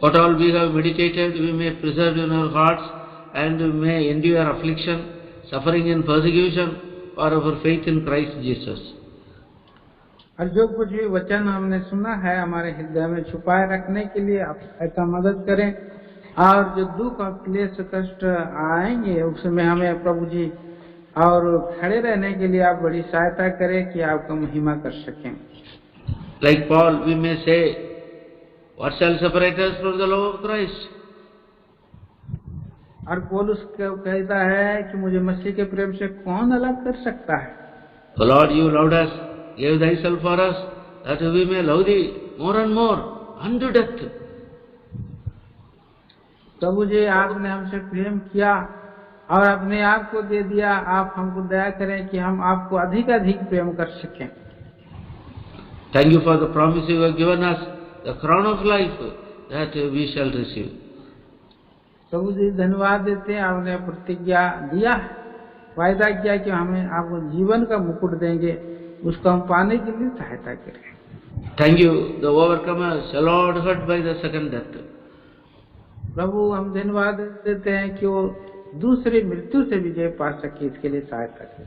Speaker 2: What all we have meditated, we may preserve in our hearts and we may endure affliction, suffering and persecution for our faith in Christ Jesus.
Speaker 3: और जो कुछ भी वचन हमने सुना है हमारे हृदय में छुपाए रखने के लिए आप ऐसा मदद करें, और जो दुख और क्लेश कष्ट आएंगे उसमें हमें प्रभु जी और खड़े रहने के लिए आप बड़ी सहायता करें कि आपका महिमा कर सकें।
Speaker 2: Like Paul, we may say, what shall separate us from the love of Christ?
Speaker 3: और पौलुस कहता है कि मुझे मसीह के प्रेम से कौन अलग कर सकता है।
Speaker 2: The Lord, you loved us, gave thyself for us, that we may love thee more and more unto death.
Speaker 3: प्रभु जी, आपने हमसे प्रेम किया और अपने आप को दे दिया। आप हमको दया करें कि हम आपको अधिक अधिक प्रेम कर सकें।
Speaker 2: Thank you for the promise you have given us, the crown of life that we shall receive.
Speaker 3: प्रभु जी धन्यवाद देते हैं, आपने प्रतिज्ञा दिया, वायदा किया कि हमें आपको जीवन का मुकुट देंगे, उसको हम पाने के लिए सहायता करें।
Speaker 2: Thank you, the overcomer shall not hurt by the second death.
Speaker 3: प्रभु हम धन्यवाद देते हैं कि वो दूसरी मृत्यु से विजय पा सके, इसके लिए सहायता करें।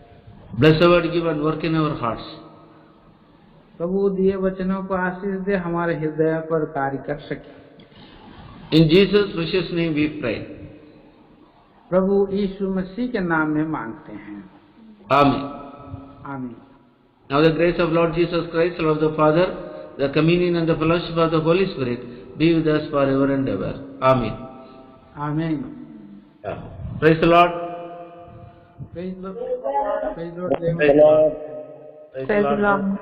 Speaker 2: Bless the word given, work in our hearts.
Speaker 3: प्रभु दिए वचनों को आशीष दे, हमारे हृदय पर कार्य कर सके।
Speaker 2: In Jesus' precious name we pray.
Speaker 3: प्रभु यीशु मसीह के नाम में मांगते हैं,
Speaker 2: Amen.
Speaker 3: आमीन।
Speaker 2: Now the grace of Lord Jesus Christ, the love of the Father, the communion and the fellowship of the Holy Spirit be with us forever and ever. Amen.
Speaker 3: आमीन।
Speaker 2: Praise the Lord.
Speaker 3: Praise the Lord.
Speaker 2: Praise the Lord.
Speaker 4: Praise the Lord.